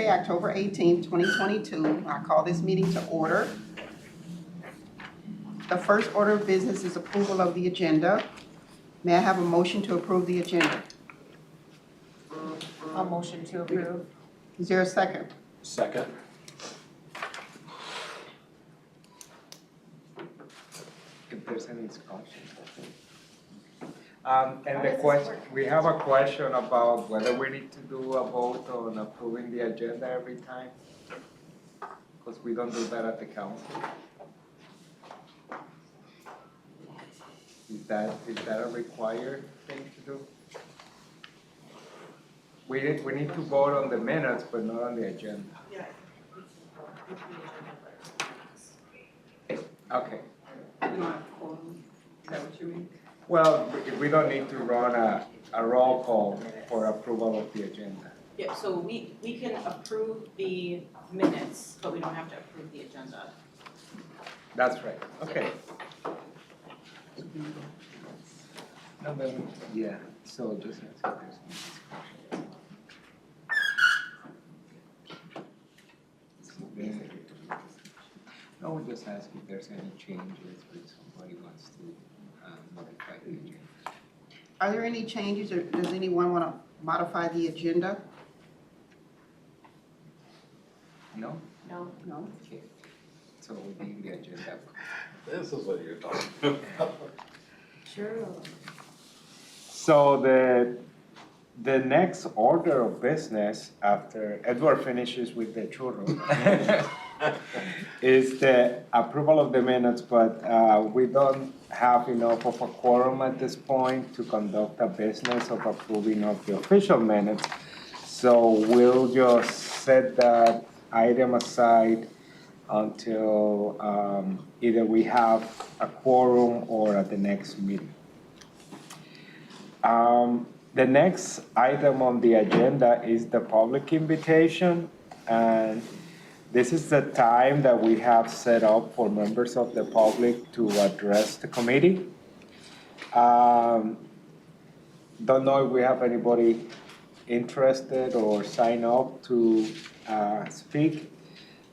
Tuesday, October 18th, 2022. I call this meeting to order. The first order of business is approval of the agenda. May I have a motion to approve the agenda? A motion to approve. Is there a second? Second. If there's any discussion. And the question, we have a question about whether we need to do a vote on approving the agenda every time, because we don't do that at the council. Is that a required thing to do? We need to vote on the minutes, but not on the agenda. Yeah. Okay. You don't have to call them. Is that what you mean? Well, we don't need to run a roll call for approval of the agenda. Yeah, so we can approve the minutes, but we don't have to approve the agenda. That's right, okay. No, but, yeah, so just ask if there's any discussion. No, we just ask if there's any changes or if somebody wants to modify the agenda. Are there any changes, or does anyone want to modify the agenda? No? No. No? Okay. So we leave the agenda. This is what you're talking about. Sure. So the next order of business after Edward finishes with the churro is the approval of the minutes, but we don't have enough of a quorum at this point to conduct a business of approving of the official minutes. So we'll just set that item aside until either we have a quorum or at the next meeting. The next item on the agenda is the public invitation, and this is the time that we have set up for members of the public to address the committee. Don't know if we have anybody interested or sign up to speak.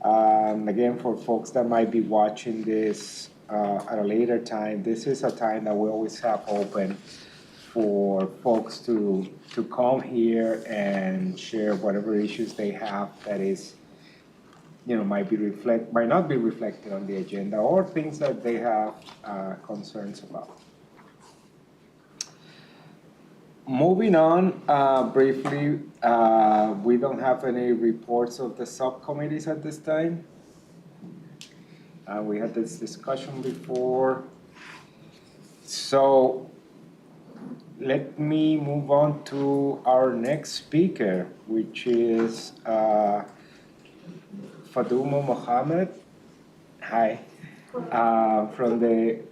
Again, for folks that might be watching this at a later time, this is a time that we always have open for folks to come here and share whatever issues they have that is, might not be reflected on the agenda, or things that they have concerns about. Moving on briefly, we don't have any reports of the subcommittees at this time. We had this discussion before. So let me move on to our next speaker, which is Fadumo Mohamed. Hi. From the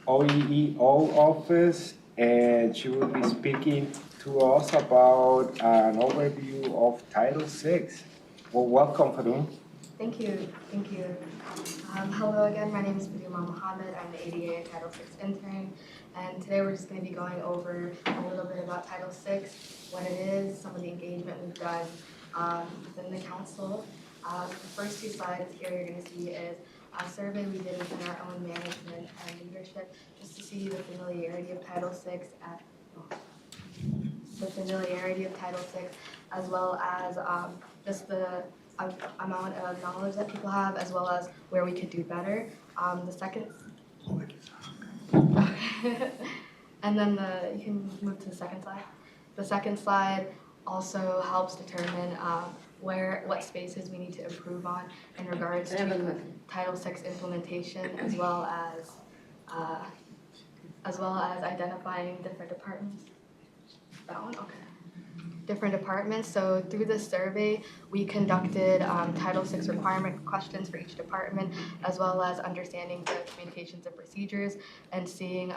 OEEO office, and she will be speaking to us about an overview of Title VI. Well, welcome, Fadumo. Thank you. Hello again, my name is Fadumo Mohamed. I'm the ADA and Title VI intern, and today we're just going to be going over a little bit about Title VI, what it is, some of the engagement we've done within the council. The first two slides here you're going to see is a survey we did within our own management and leadership, just to see the familiarity of Title VI as well as just the amount of knowledge that people have, as well as where we could do better. The second, and then you can move to the second slide. The second slide also helps determine what spaces we need to improve on in regards to Title VI implementation, as well as identifying different departments. That one, okay. Different departments. So through this survey, we conducted Title VI requirement questions for each department, as well as understanding the communications and procedures and seeing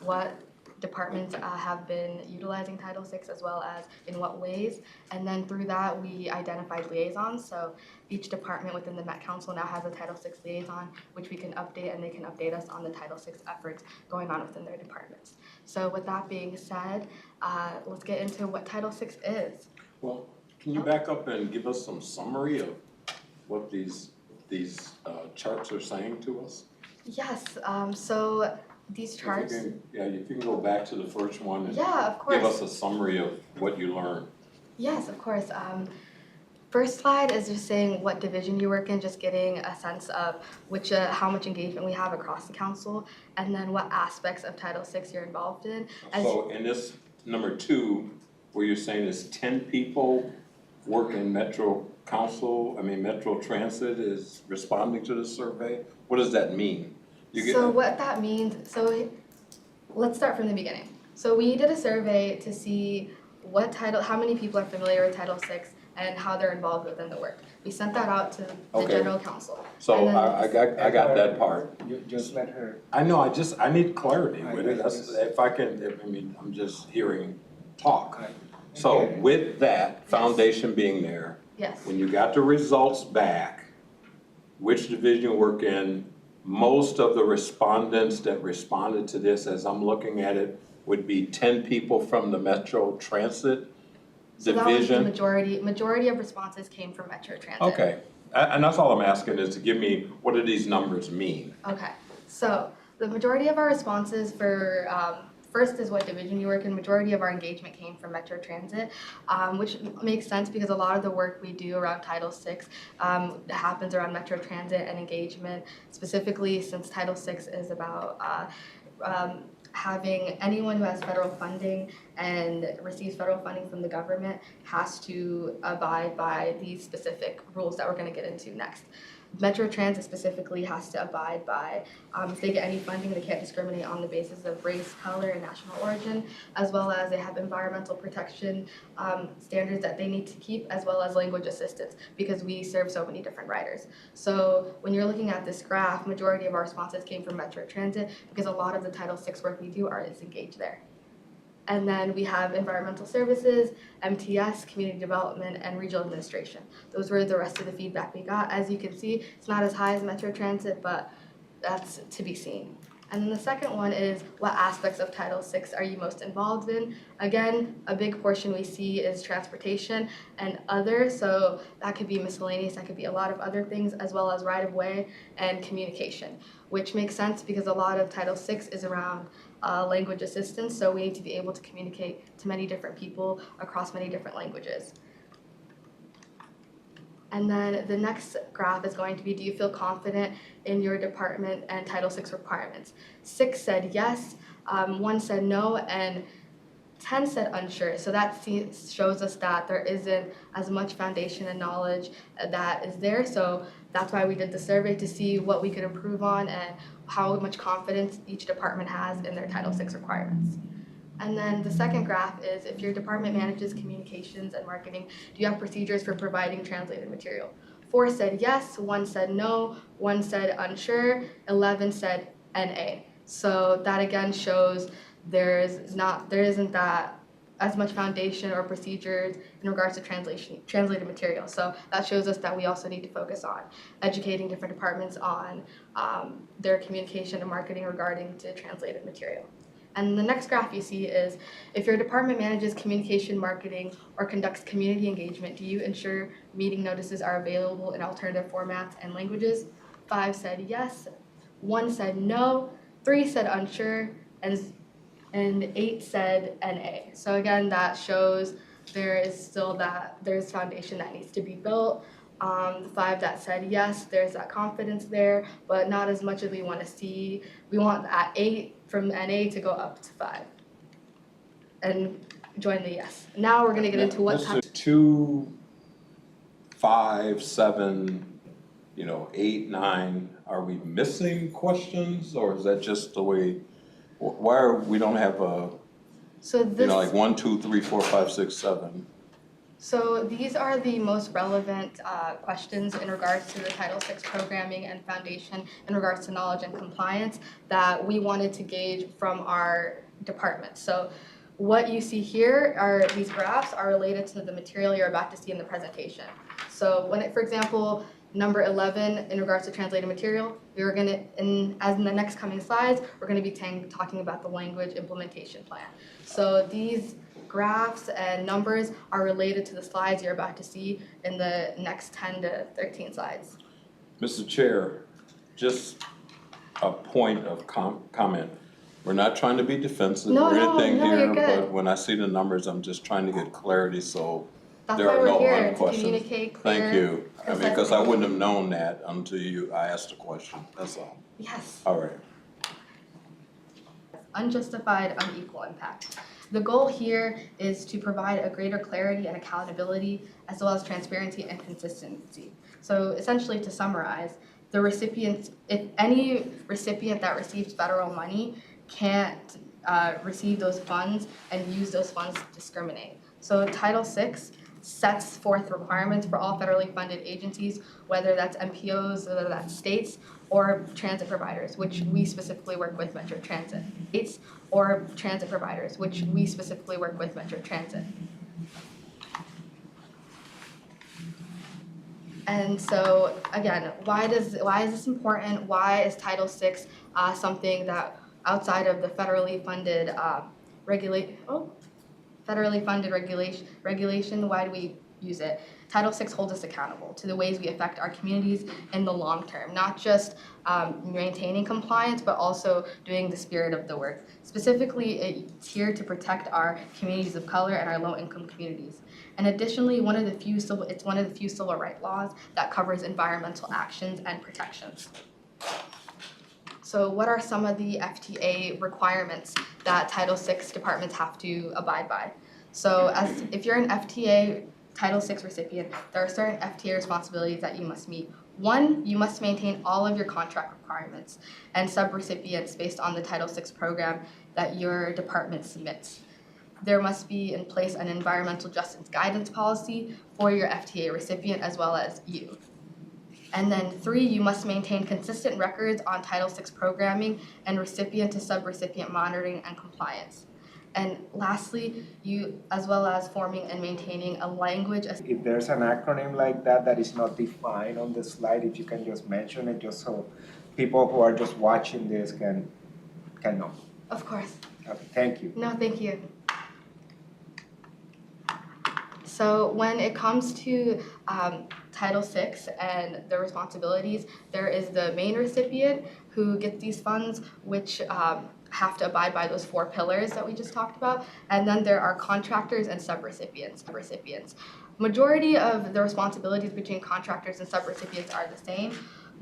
what departments have been utilizing Title VI, as well as in what ways. And then through that, we identified liaisons. So each department within the Met Council now has a Title VI liaison, which we can update, and they can update us on the Title VI efforts going on within their departments. So with that being said, let's get into what Title VI is. Well, Can you back up and give us some summary of what these charts are saying to us? Yes, so these If you charts, can- Yeah, if you can go back to the first one and yeah, of course. give us a summary of what you learned. Yes, of course. First slide is just saying what division you work in, just getting a sense of how much engagement we have across the council, and then what aspects of Title VI you're involved in. So in this number 2, where you're saying is 10 people work in Metro Transit is responding to the survey? What does that mean? So what that means, so let's start from the beginning. So we did a survey to see how many people are familiar with Title VI and how they're involved within the work. We sent that out to the Okay. general council. So And then- I got that part. You just let her. I know, I need clarity with it. I'm just hearing talk. So with that foundation being there, Yes, when you got the results back, which division you work in, most of the respondents that responded to this, as I'm looking at it, would be 10 people from the Metro Transit so that was the division. majority of responses came from Metro Transit. Okay, and that's all I'm asking is to give me, what do these numbers mean? Okay, so the majority of our responses for, first is what division you work in, majority of our engagement came from Metro Transit, which makes sense because a lot of the work we do around Title VI happens around Metro Transit and engagement, specifically since Title VI is about having anyone who has federal funding and receives federal funding from the government has to abide by these specific rules that we're going to get into next. Metro Transit specifically has to abide by, if they get any funding, they can't discriminate on the basis of race, color, and national origin, as well as they have environmental protection standards that they need to keep, as well as language assistance, because we serve so many different riders. So when you're looking at this graph, majority of our responses came from Metro Transit, because a lot of the Title VI work we do is engaged there. And then we have environmental services, MTS, community development, and regional administration. Those were the rest of the feedback we got. As you can see, it's not as high as Metro Transit, but that's to be seen. And then the second one is, what aspects of Title VI are you most involved in? Again, a big portion we see is transportation and other, so that could be miscellaneous, that could be a lot of other things, as well as right-of-way and communication, which makes sense because a lot of Title VI is around language assistance, so we need to be able to communicate to many different people across many different languages. And then the next graph is going to be, do you feel confident in your department and Title VI requirements? 6 said yes, 1 said no, and 10 said unsure. So that shows us that there isn't as much foundation and knowledge that is there. So that's why we did the survey, to see what we could improve on and how much confidence each department has in their Title VI requirements. And then the second graph is, if your department manages communications and marketing, do you have procedures for providing translated material? 4 said yes, 1 said no, 1 said unsure, 11 said NA. So that again shows there isn't that as much foundation or procedures in regards to translated material. So that shows us that we also need to focus on educating different departments on their communication and marketing regarding to translated material. And the next graph you see is, if your department manages communication, marketing, or conducts community engagement, do you ensure meeting notices are available in alternative formats and languages? 5 said yes, 1 said no, 3 said unsure, and 8 said NA. So again, that shows there's foundation that needs to be built. The 5 that said yes, there's that confidence there, but not as much as we want to see. We want that 8 from NA to go up to 5 and join the yes. Now we're going to get into what This is 2, 5, 7, 8, 9. Are we missing questions, or is that just the way? Why we don't have a, like 1, 2, 3, 4, 5, 6, 7? So these are the most relevant questions in regards to the Title VI programming and foundation in regards to knowledge and compliance that we wanted to gauge from our department. So what you see here are these graphs are related to the material you're about to see in the presentation. So for example, number 11, in regards to translated material, we're going to, as in the next coming slides, we're going to be talking about the language implementation plan. So these graphs and numbers are related to the slides you're about to see in the next 10 to 13 slides. Mr. Chair, just a point of comment. We're not trying to be defensive No, or anything no, here, you're good. but when I see the numbers, I'm just trying to get clarity, so That's there why are no we're here, other to questions. communicate clear. Thank you. I mean, because I concisely. wouldn't have known that until I asked the question, that's all. Yes. All right. Unjustified, unequal impact. The goal here is to provide a greater clarity and accountability, as well as transparency and consistency. So essentially, to summarize, the recipients, if any recipient that receives federal money can't receive those funds and use those funds to discriminate. So Title VI sets forth requirements for all federally funded agencies, whether that's MPOs, whether that's states, or transit providers, which we specifically work with Metro Transit. States or transit providers, which we specifically work with Metro Transit. And so again, why is this important? Why is Title VI something that outside of the federally funded regulation, why do we use it? Title VI holds us accountable to the ways we affect our communities in the long term, not just maintaining compliance, but also doing the spirit of the work. Specifically, it's here to protect our communities of color and our low-income communities. And additionally, it's one of the few civil rights laws that covers environmental actions and protections. So what are some of the FTA requirements that Title VI departments have to abide by? So if you're an FTA Title VI recipient, there are certain FTA responsibilities that you must meet. One, you must maintain all of your contract requirements and sub-recipients based on the Title VI program that your department submits. There must be in place an environmental justice guidance policy for your FTA recipient as well as you. And then 3, you must maintain consistent records on Title VI programming and recipient to sub-recipient monitoring and compliance. And lastly, you, as well as forming and maintaining a language. If there's an acronym like that that is not defined on the slide, if you can just mention it, just so people who are just watching this can know. Of course. Okay, thank you. No, thank you. So when it comes to Title VI and the responsibilities, there is the main recipient who gets these funds, which have to abide by those 4 pillars that we just talked about. And then there are contractors and sub-recipients. Majority of the responsibilities between contractors and sub-recipients are the same,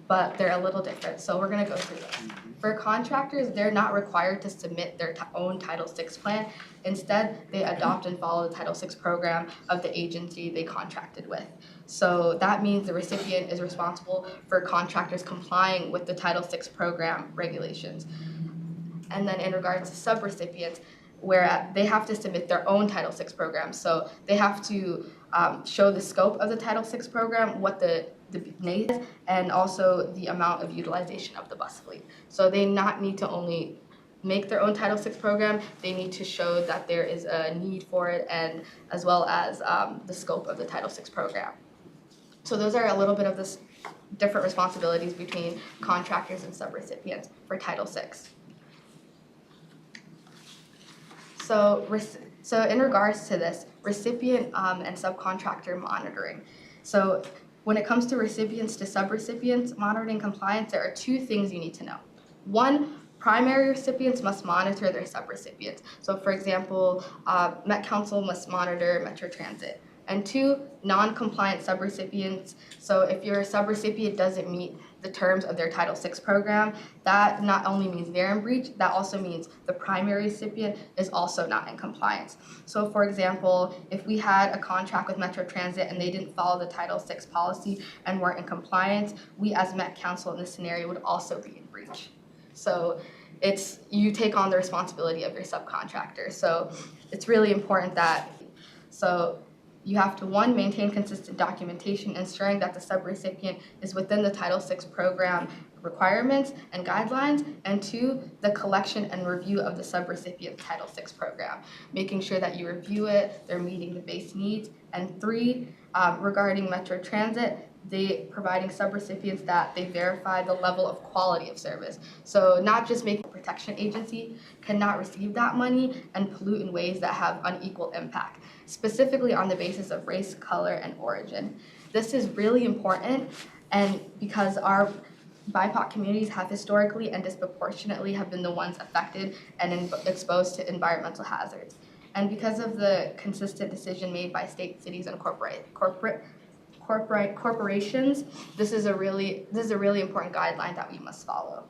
but they're a little different. So we're gonna go through this. For contractors, they're not required to submit their own Title VI plan. Instead, they adopt and follow the Title VI program of the agency they contracted with. So that means the recipient is responsible for contractors complying with the Title VI program regulations. And then in regards to sub-recipients, where they have to submit their own Title VI program. So they have to show the scope of the Title VI program, what the need is, and also the amount of utilization of the bus fleet. So they not need to only make their own Title VI program, they need to show that there is a need for it, and as well as the scope of the Title VI program. So those are a little bit of the different responsibilities between contractors and sub-recipients for Title VI. So in regards to this, recipient and subcontractor monitoring. So when it comes to recipients to sub-recipients monitoring compliance, there are 2 things you need to know. 1, primary recipients must monitor their sub-recipients. So for example, Met Council must monitor Metro Transit. And 2, non-compliant sub-recipients. So if your sub-recipient doesn't meet the terms of their Title VI program, that not only means they're in breach, that also means the primary recipient is also not in compliance. So for example, if we had a contract with Metro Transit and they didn't follow the Title VI policy and weren't in compliance, we as Met Council in this scenario would also be in breach. So you take on the responsibility of your subcontractor. So it's really important that, you have to 1, maintain consistent documentation ensuring that the subrecipient is within the Title VI program requirements and guidelines, and 2, the collection and review of the subrecipient Title VI program, making sure that you review it, they're meeting the base needs, and 3, regarding Metro Transit, they providing sub-recipients that they verify the level of quality of service. So not just making a protection agency cannot receive that money and pollute in ways that have unequal impact, specifically on the basis of race, color, and origin. This is really important, and because our BIPOC communities have historically and disproportionately have been the ones affected and exposed to environmental hazards. And because of the consistent decision made by state, cities, and corporations, this is a really important guideline that we must follow.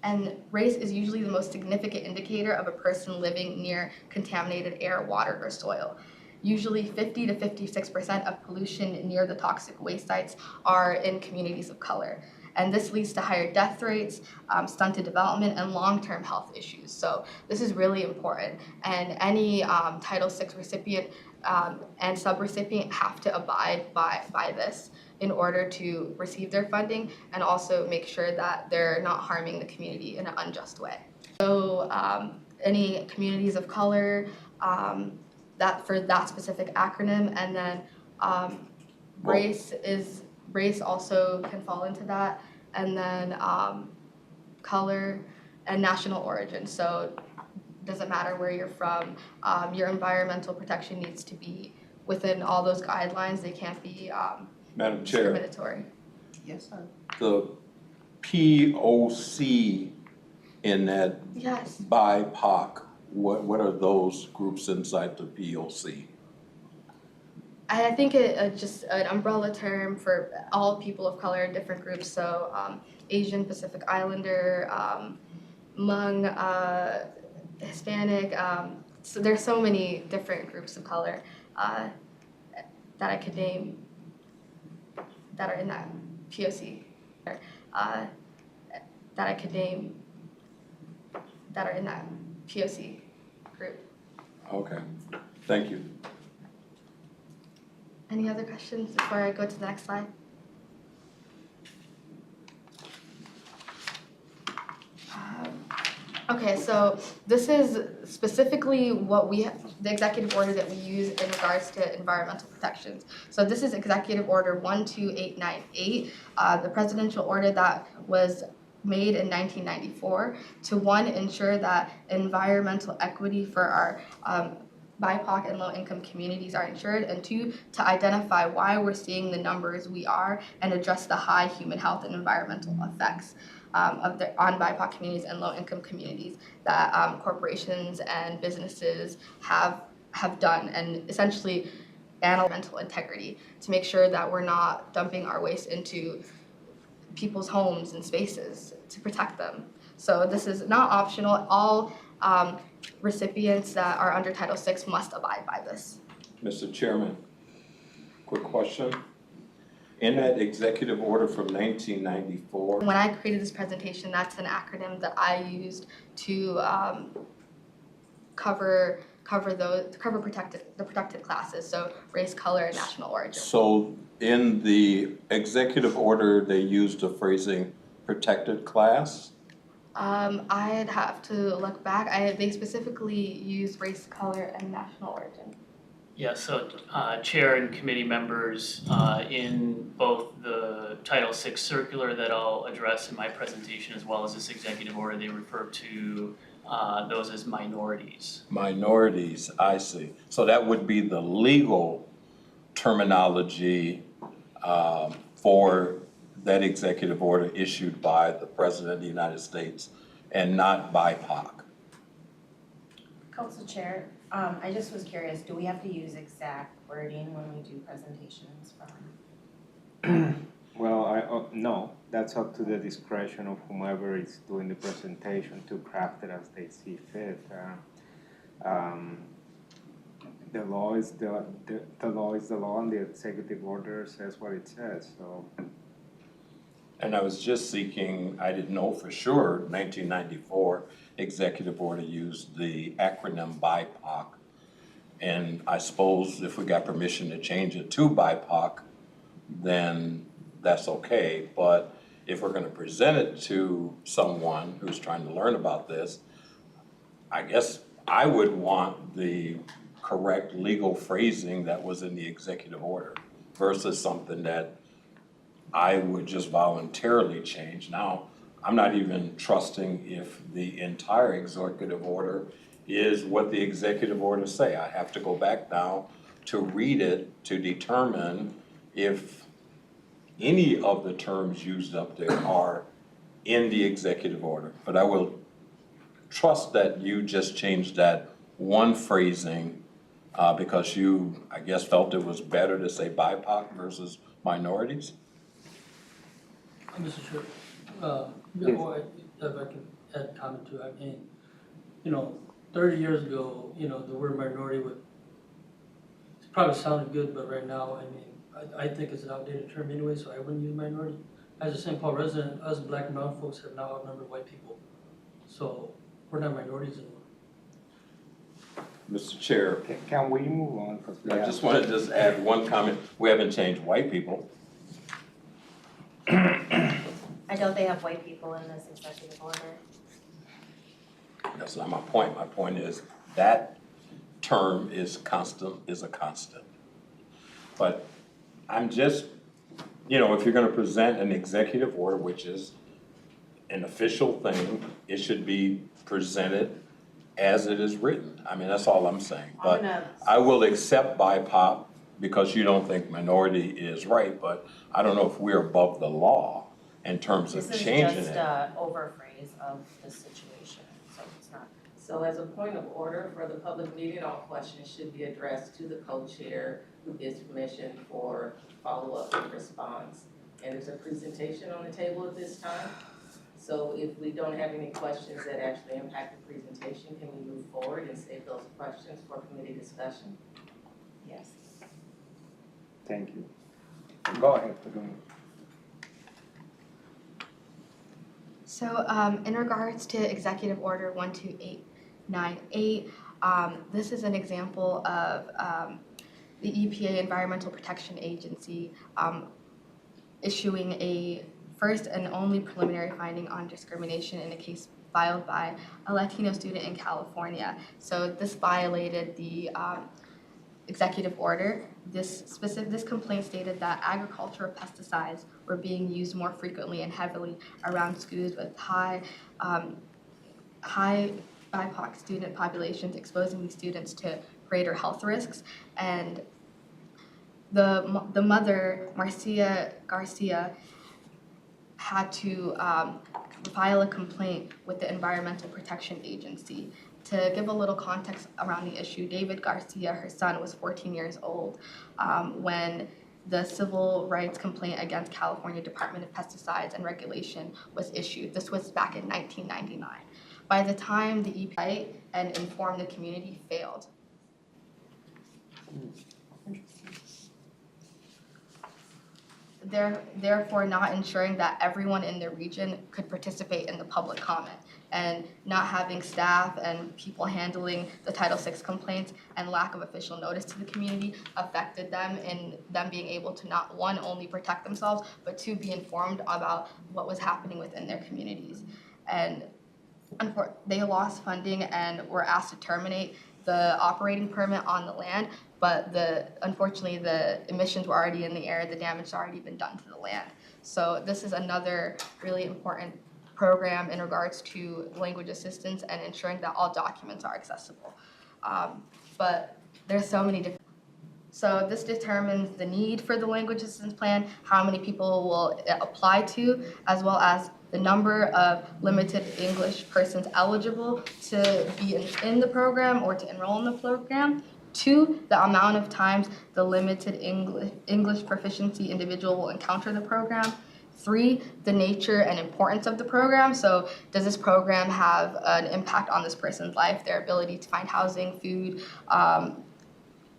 And race is usually the most significant indicator of a person living near contaminated air, water, or soil. Usually 50 to 56% of pollution near the toxic waste sites are in communities of color. And this leads to higher death rates, stunted development, and long-term health issues. So this is really important. And any Title VI recipient and sub-recipient have to abide by this in order to receive their funding and also make sure that they're not harming the community in an unjust way. So any communities of color, that for that specific acronym, and then race also can fall into that, and then color and national origin. So it doesn't matter where you're from, your environmental protection needs to be within all those guidelines. They can't be Madam Chair, Yes, discriminatory. sir. the POC in that Yes. BIPOC, what are those groups inside the POC? I think it just an umbrella term for all people of color in different groups. So Asian, Pacific Islander, Hmong, Hispanic. So there's so many different groups of color that I could name that are in that POC. That I could name that are in that POC group. Okay, thank you. Any other questions before I go to the next slide? Okay, so this is specifically what the executive order that we use in regards to environmental protections. So this is Executive Order 12898, the presidential order that was made in 1994 to, one, ensure that environmental equity for our BIPOC and low-income communities are ensured, and two, to identify why we're seeing the numbers we are and address the high human health and environmental effects on BIPOC communities and low-income communities that corporations and businesses have done, and essentially analyze mental integrity to make sure that we're not dumping our waste into people's homes and spaces to protect them. So this is not optional. All recipients that are under Title VI must abide by this. Mr. Chairman, quick question. In that executive order from 1994, When I created this presentation, that's an acronym that I used to cover the protected classes, so race, color, and national origin. so in the executive order, they used the phrasing protected class? I'd have to look back. They specifically use race, color, and national origin. Yeah, so Chair and committee members, in both the Title VI circular that I'll address in my presentation as well as this executive order, they refer to those as minorities. Minorities, I see. So that would be the legal terminology for that executive order issued by the President of the United States and not BIPOC. Council Chair, I just was curious, do we have to use exact wording when we do presentations from? Well, no, that's up to the discretion of whomever is doing the presentation to craft it as they see fit. The law is the law is the law, and the executive order says what it says, so. And I was just seeking, I didn't know for sure, 1994 executive order used the acronym BIPOC. And I suppose if we got permission to change it to BIPOC, then that's okay. But if we're gonna present it to someone who's trying to learn about this, I guess I would want the correct legal phrasing that was in the executive order. versus something that I would just voluntarily change. Now, I'm not even trusting if the entire executive order is what the executive order say. I have to go back now to read it to determine if any of the terms used up there are in the executive order. But I will trust that you just changed that one phrasing because you, I guess, felt it was better to say BIPOC versus minorities? Mr. Chair, if I can add comment to it, I mean, 30 years ago, the word minority would, it probably sounded good, but right now, I mean, I think it's an outdated term anyway, so I wouldn't use minority. As a St. Paul resident, us black and brown folks have now outnumbered white people. So we're not minorities anymore. Mr. Chair, Can we move on? 'Cause we I have- just want to just add one comment. We haven't changed white people. I don't they have white people in this executive order? That's not my point. My point is that term is a constant. But I'm just, if you're gonna present an executive order, which is an official thing, it should be presented as it is written. I mean, that's all I'm saying. But I will accept BIPOC because you don't think minority is right, but I don't know if we're above the law in terms of changing it. This is just a overphrase of the situation, so it's not. So as a point of order for the public meeting, all questions should be addressed to the co-chair who gives permission for follow-up and response. And there's a presentation on the table at this time. So if we don't have any questions that actually impact the presentation, can we move forward and save those questions for committee discussion? Yes. Thank you. Go ahead, Fadumo. So in regards to Executive Order 12898, this is an example of the EPA Environmental Protection Agency issuing a first and only preliminary finding on discrimination in a case filed by a Latino student in California. So this violated the executive order. This complaint stated that agricultural pesticides were being used more frequently and heavily around schools with high BIPOC student populations, exposing these students to greater health risks. And the mother, Marcia Garcia, had to file a complaint with the Environmental Protection Agency. To give a little context around the issue, David Garcia, her son, was 14 years old when the civil rights complaint against California Department of Pesticides and Regulation was issued. This was back in 1999. By the time the EPA and inform the community failed. Therefore not ensuring that everyone in the region could participate in the public comment, and not having staff and people handling the Title VI complaints and lack of official notice to the community affected them in them being able to not, one, only protect themselves, but two, be informed about what was happening within their communities. And they lost funding and were asked to terminate the operating permit on the land, but unfortunately the emissions were already in the air, the damage had already been done to the land. So this is another really important program in regards to language assistance and ensuring that all documents are accessible. But there's so many different. So this determines the need for the language assistance plan, how many people will apply to, as well as the number of limited English persons eligible to be in the program or to enroll in the program. 2, the amount of times the limited English proficiency individual will encounter the program. 3, the nature and importance of the program. So does this program have an impact on this person's life, their ability to find housing, food,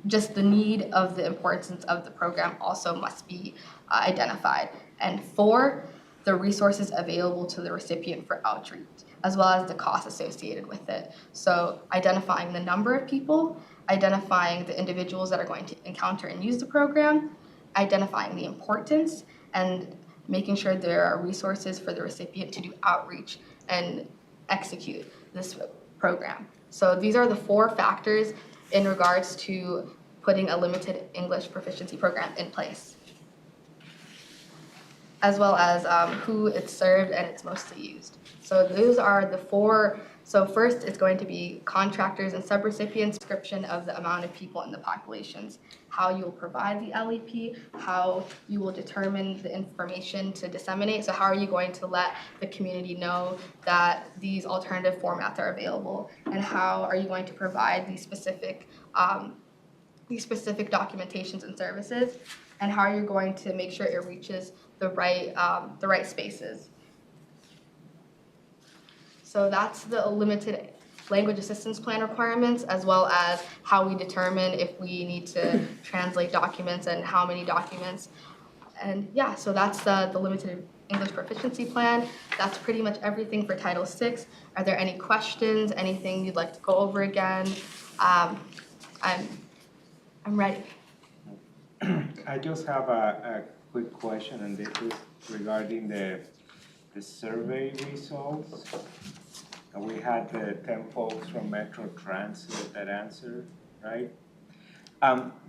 just the need of the importance of the program also must be identified. And 4, the resources available to the recipient for outreach, as well as the costs associated with it. So identifying the number of people, identifying the individuals that are going to encounter and use the program, identifying the importance, and making sure there are resources for the recipient to do outreach and execute this program. So these are the 4 factors in regards to putting a limited English proficiency program in place, as well as who it's served and it's mostly used. So those are the four. So first, it's going to be contractors and sub-recipients, description of the amount of people in the populations, how you will provide the LEP, how you will determine the information to disseminate. So how are you going to let the community know that these alternative formats are available, and how are you going to provide these specific documentations and services, and how are you going to make sure it reaches the right spaces. So that's the limited language assistance plan requirements, as well as how we determine if we need to translate documents and how many documents. And yeah, so that's the limited English proficiency plan. That's pretty much everything for Title VI. Are there any questions, anything you'd like to go over again? I'm ready. I just have a quick question, and this is regarding the survey results. And we had the 10 folks from Metro Transit that answered, right?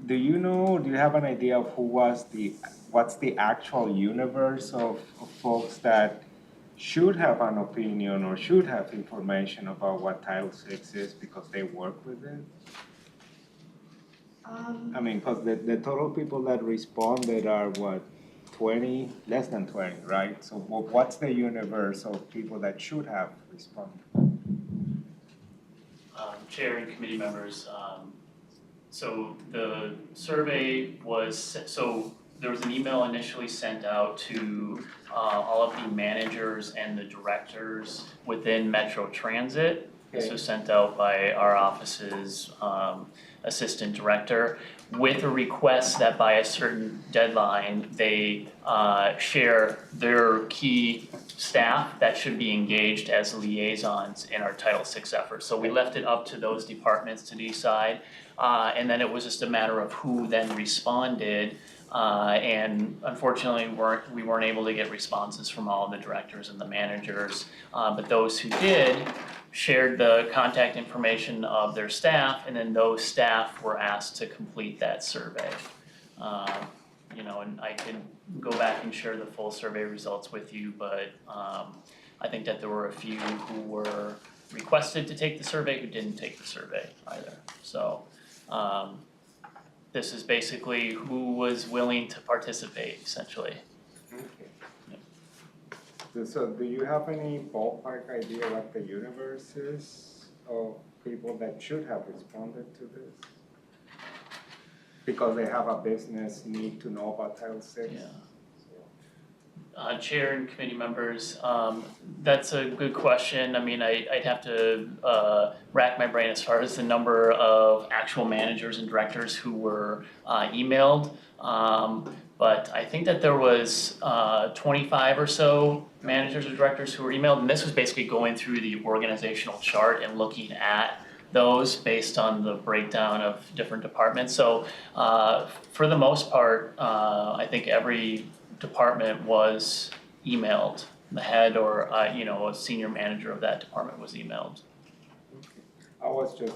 Do you have an idea of what's the actual universe of folks that should have an opinion or should have information about what Title VI is because they work with it? I mean, because the total people that responded are what, 20, less than 20, right? So what's the universe of people that should have responded? Chair and committee members, so the survey was, so there was an email initially sent out to all of the managers and the directors within Metro Transit. This was sent out by our office's assistant director with a request that by a certain deadline, they share their key staff that should be engaged as liaisons in our Title VI effort. So we left it up to those departments to decide, and then it was just a matter of who then responded. And unfortunately, we weren't able to get responses from all of the directors and the managers, but those who did shared the contact information of their staff, and then those staff were asked to complete that survey. And I can go back and share the full survey results with you, but I think that there were a few who were requested to take the survey who didn't take the survey either. So this is basically who was willing to participate, essentially. Okay. So do you have any ballpark idea what the universe is of people that should have responded to this? Because they have a business need to know about Title VI? Yeah. Chair and committee members, that's a good question. I mean, I'd have to rack my brain as far as the number of actual managers and directors who were emailed. But I think that there was 25 or so managers or directors who were emailed, and this was basically going through the organizational chart and looking at those based on the breakdown of different departments. So for the most part, I think every department was emailed. The head or a senior manager of that department was emailed. I was just,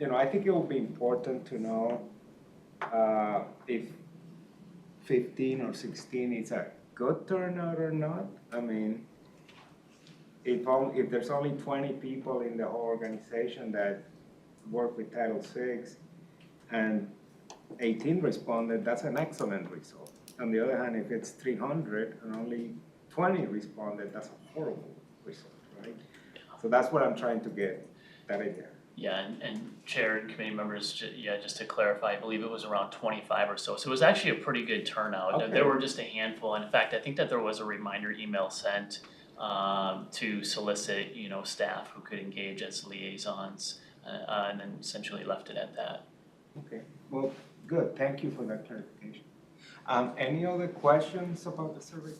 I think it would be important to know if 15 or 16 is a good turnout or not. I mean, if there's only 20 people in the whole organization that work with Title VI and 18 responded, that's an excellent result. On the other hand, if it's 300 and only 20 responded, that's a horrible result, right? So that's what I'm trying to get, that idea. Yeah, and chair and committee members, just to clarify, I believe it was around 25 or so. So it was actually a pretty good turnout. Okay. There were just a handful. In fact, I think that there was a reminder email sent to solicit, staff who could engage as liaisons, and then essentially left it at that. Okay, well, good. Thank you for that clarification. Any other questions about the survey,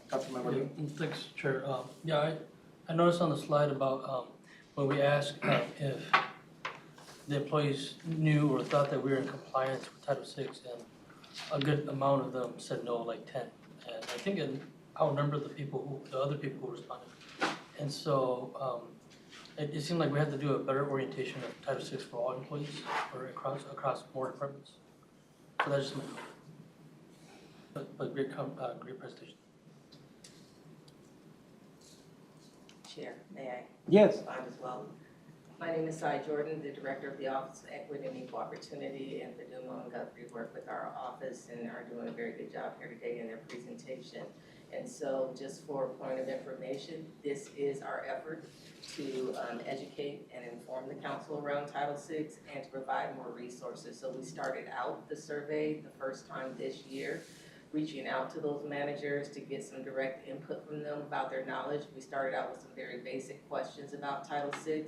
Councilmember Lee? Thanks, Chair. I noticed on the slide about when we asked if the employees knew or thought that we were in compliance with Title VI, and a good amount of them said no, like 10. And I think I'll remember the other people who responded. And so it seemed like we had to do a better orientation of Title VI for all employees or across more departments. So that's just my comment. But great presentation. Chair, may I Yes. respond as well? My name is Cy Jordan, the Director of the Office of Equity and Equal Opportunity, and Fadumo and Guthrie work with our office and are doing a very good job here today in their presentation. And so just for a point of information, this is our effort to educate and inform the council around Title VI and to provide more resources. So we started out the survey the first time this year, reaching out to those managers to get some direct input from them about their knowledge. We started out with some very basic questions about Title VI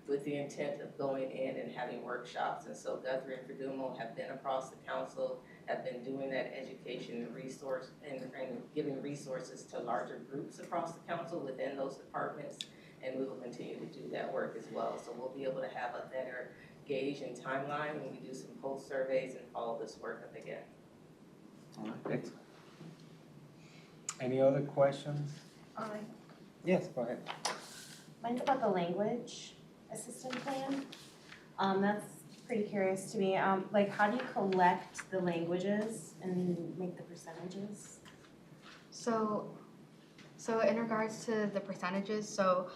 with the intent of going in and having workshops. And so Guthrie and Fadumo have been across the council, have been doing that education and resource and giving resources to larger groups across the council within those departments. And we will continue to do that work as well. So we'll be able to have a better gauge and timeline when we do some post surveys and follow this work up again. All right, excellent. Any other questions? Yes, go ahead. Mine's about the language assistance plan. That's pretty curious to me. Like, how do you collect the languages and make the percentages? So in regards to the percentages, so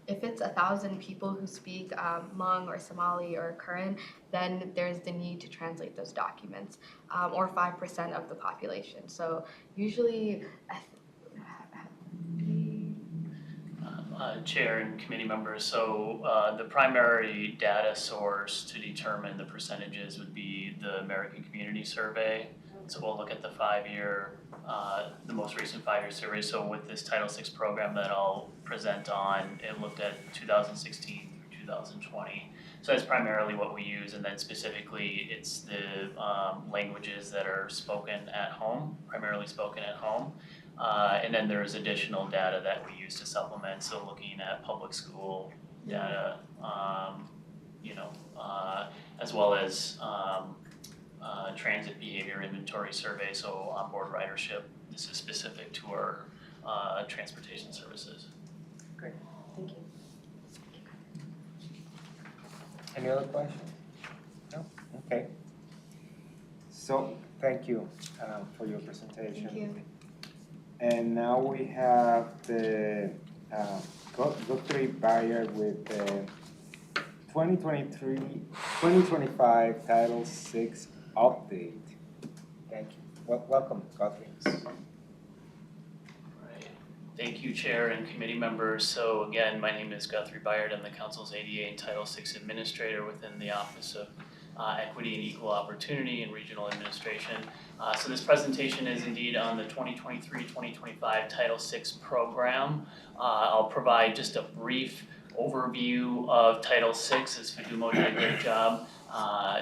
if it's 1,000 people who speak Hmong or Somali or Karen, then there's the need to translate those documents, or 5% of the population. So usually, Chair and committee members, so the primary data source to determine the percentages would be the American Community Survey. So we'll look at the the most recent 5-year survey. So with this Title VI program that I'll present on, it looked at 2016 through 2020. So that's primarily what we use, and then specifically it's the languages that are spoken at home, primarily spoken at home. And then there's additional data that we use to supplement, so looking at public school data, as well as transit behavior inventory survey, so onboard ridership. This is specific to our transportation services. Great, thank you. Any other questions? No? Okay. So, thank you for your presentation. thank you. And now we have the Guthrie Byard with the 2023-2025 Title VI update. Thank you. Welcome, Guthrie. Right. Thank you, Chair and committee members. So again, my name is Guthrie Byard. I'm the Council's ADA and Title VI Administrator within the Office of Equity and Equal Opportunity and Regional Administration. So this presentation is indeed on the 2023-2025 Title VI program. I'll provide just a brief overview of Title VI, as Fadumo did a great job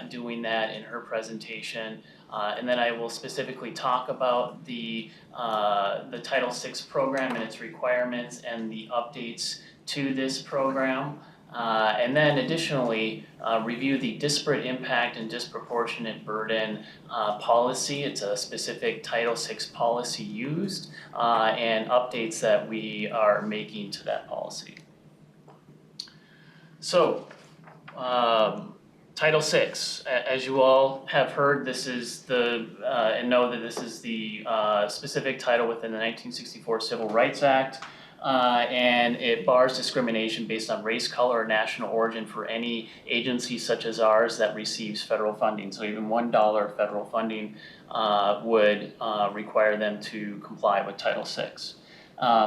doing that in her presentation. And then I will specifically talk about the Title VI program and its requirements and the updates to this program. And then additionally, review the disparate impact and disproportionate burden policy. It's a specific Title VI policy used, and updates that we are making to that policy. So, Title VI, as you all have heard, this is and know that this is the specific title within the 1964 Civil Rights Act. And it bars discrimination based on race, color, or national origin for any agency such as ours that receives federal funding. So even $1 federal funding would require them to comply with Title VI.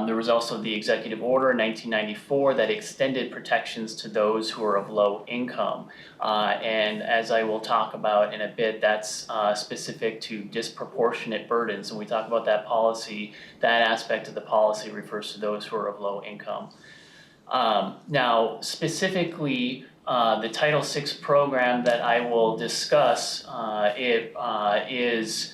There was also the executive order in 1994 that extended protections to those who are of low income. And as I will talk about in a bit, that's specific to disproportionate burdens. When we talk about that policy, that aspect of the policy refers to those who are of low income. Now, specifically, the Title VI program that I will discuss, it is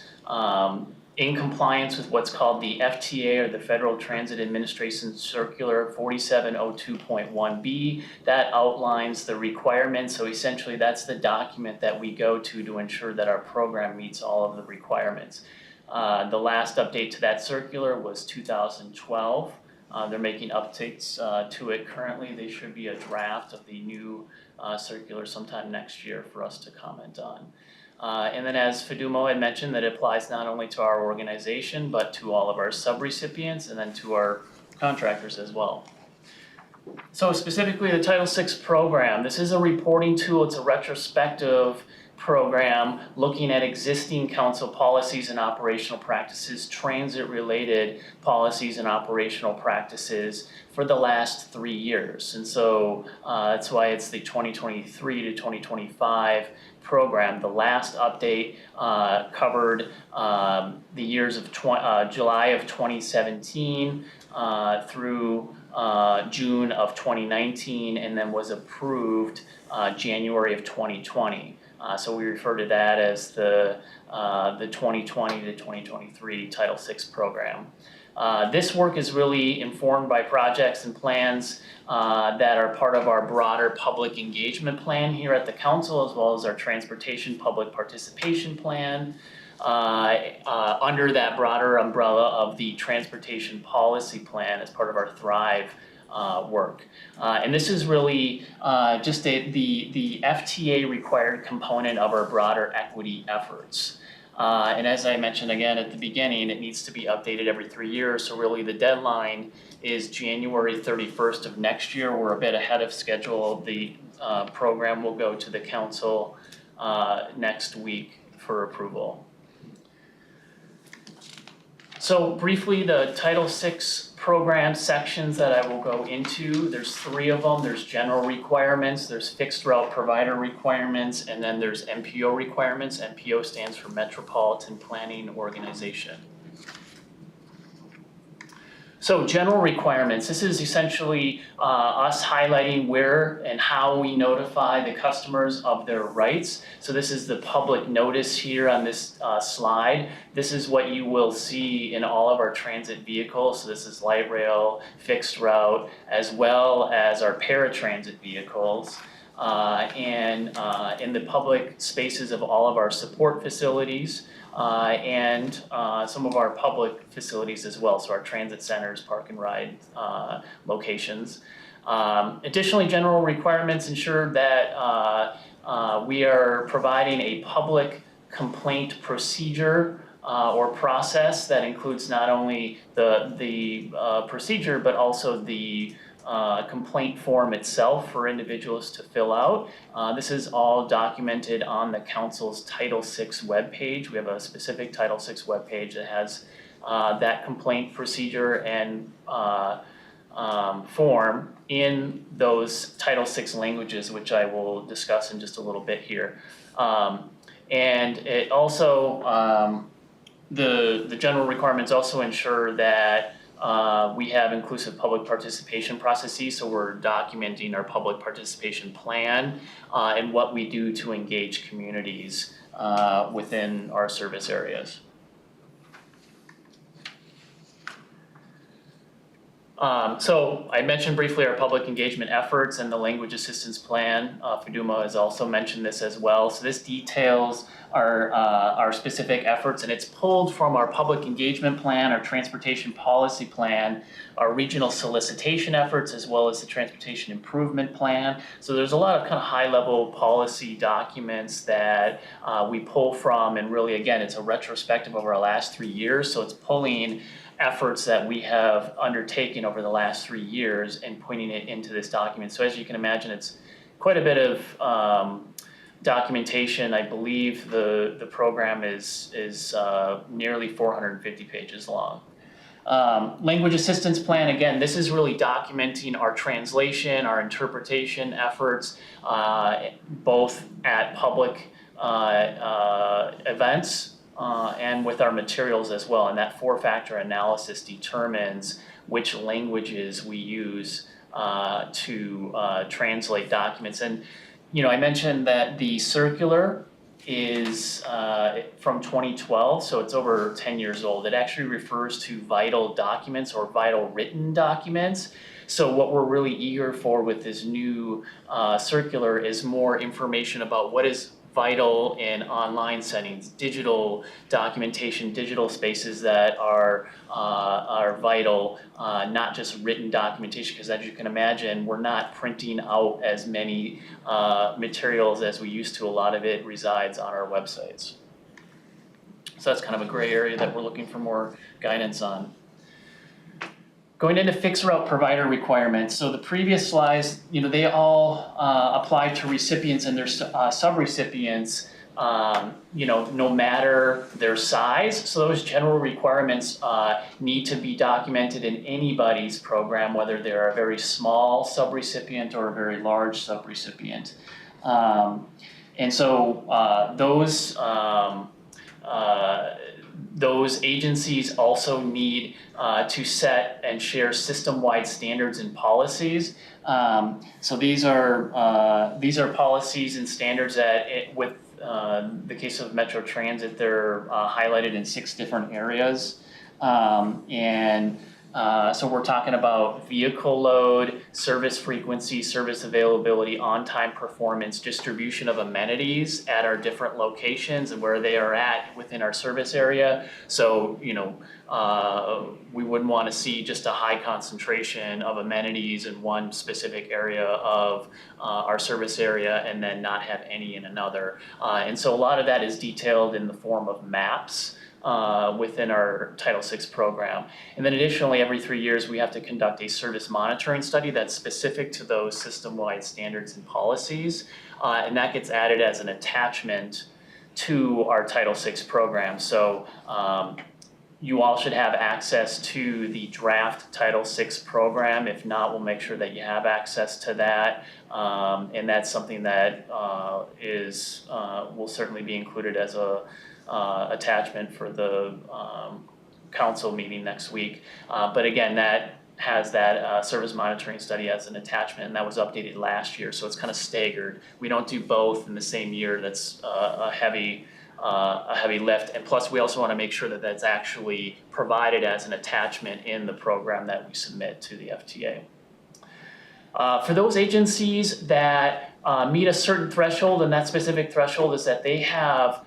in compliance with what's called the FTA, or the Federal Transit Administration Circular 4702.1B. That outlines the requirements. So essentially that's the document that we go to ensure that our program meets all of the requirements. The last update to that circular was 2012. They're making updates to it currently. They should be a draft of the new circular sometime next year for us to comment on. And then as Fadumo had mentioned, that applies not only to our organization, but to all of our sub-recipients and then to our contractors as well. So specifically the Title VI program, this is a reporting tool, it's a retrospective program looking at existing council policies and operational practices, transit-related policies and operational practices for the last 3 years. And so that's why it's the 2023 to 2025 program. The last update covered the years of July of 2017 through June of 2019, and then was approved January of 2020. So we refer to that as the 2020 to 2023 Title VI program. This work is really informed by projects and plans that are part of our broader public engagement plan here at the council, as well as our transportation public participation plan, under that broader umbrella of the transportation policy plan as part of our Thrive work. And this is really just the FTA required component of our broader equity efforts. And as I mentioned again at the beginning, it needs to be updated every 3 years. So really the deadline is January 31st of next year. We're a bit ahead of schedule. The program will go to the council next week for approval. So briefly, the Title VI program sections that I will go into, there's 3 of them. There's general requirements, there's fixed route provider requirements, and then there's MPO requirements. MPO stands for Metropolitan Planning Organization. So general requirements, this is essentially us highlighting where and how we notify the customers of their rights. So this is the public notice here on this slide. This is what you will see in all of our transit vehicles. So this is light rail, fixed route, as well as our paratransit vehicles. And in the public spaces of all of our support facilities, and some of our public facilities as well, so our transit centers, park and ride locations. Additionally, general requirements ensure that we are providing a public complaint procedure or process that includes not only the procedure, but also the complaint form itself for individuals to fill out. This is all documented on the council's Title VI webpage. We have a specific Title VI webpage that has that complaint procedure and form in those Title VI languages, which I will discuss in just a little bit here. And it also, the general requirements also ensure that we have inclusive public participation processes, so we're documenting our public participation plan and what we do to engage communities within our service areas. So I mentioned briefly our public engagement efforts and the language assistance plan. Fadumo has also mentioned this as well. So this details our specific efforts, and it's pulled from our public engagement plan, our transportation policy plan, our regional solicitation efforts, as well as the transportation improvement plan. So there's a lot of kind of high-level policy documents that we pull from, and really, again, it's a retrospective over our last 3 years. So it's pulling efforts that we have undertaken over the last 3 years and putting it into this document. So as you can imagine, it's quite a bit of documentation. I believe the program is nearly 450 pages long. Language assistance plan, again, this is really documenting our translation, our interpretation efforts, both at public events and with our materials as well. And that 4-factor analysis determines which languages we use to translate documents. And you know, I mentioned that the circular is from 2012, so it's over 10 years old. It actually refers to vital documents or vital written documents. So what we're really eager for with this new circular is more information about what is vital in online settings, digital documentation, digital spaces that are vital, not just written documentation, because as you can imagine, we're not printing out as many materials as we used to. A lot of it resides on our websites. So that's kind of a gray area that we're looking for more guidance on. Going into fixed route provider requirements. So the previous slides, they all apply to recipients and their sub-recipients, no matter their size. So those general requirements need to be documented in anybody's program, whether they're a very small sub-recipient or a very large sub-recipient. And so those agencies also need to set and share system-wide standards and policies. So these are policies and standards that, with the case of Metro Transit, they're highlighted in 6 different areas. So we're talking about vehicle load, service frequency, service availability, on-time performance, distribution of amenities at our different locations and where they are at within our service area. So, we wouldn't want to see just a high concentration of amenities in one specific area of our service area and then not have any in another. And so a lot of that is detailed in the form of maps within our Title VI program. And then additionally, every 3 years, we have to conduct a service monitoring study that's specific to those system-wide standards and policies. And that gets added as an attachment to our Title VI program. So you all should have access to the draft Title VI program. If not, we'll make sure that you have access to that. And that's something that will certainly be included as a attachment for the council meeting next week. But again, that has that service monitoring study as an attachment, and that was updated last year, so it's kind of staggered. We don't do both in the same year. That's a heavy lift, and plus we also want to make sure that that's actually provided as an attachment in the program that we submit to the FTA. For those agencies that meet a certain threshold, and that specific threshold is that they have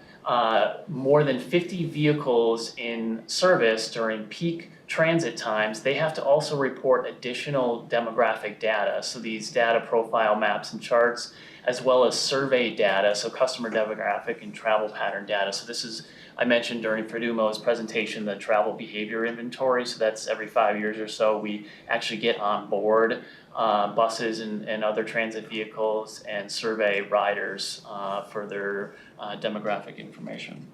more than 50 vehicles in service during peak transit times, they have to also report additional demographic data. So these data profile maps and charts, as well as survey data, so customer demographic and travel pattern data. So this is, I mentioned during Fadumo's presentation, the travel behavior inventory. So that's every 5 years or so, we actually get on board buses and other transit vehicles and survey riders for their demographic information.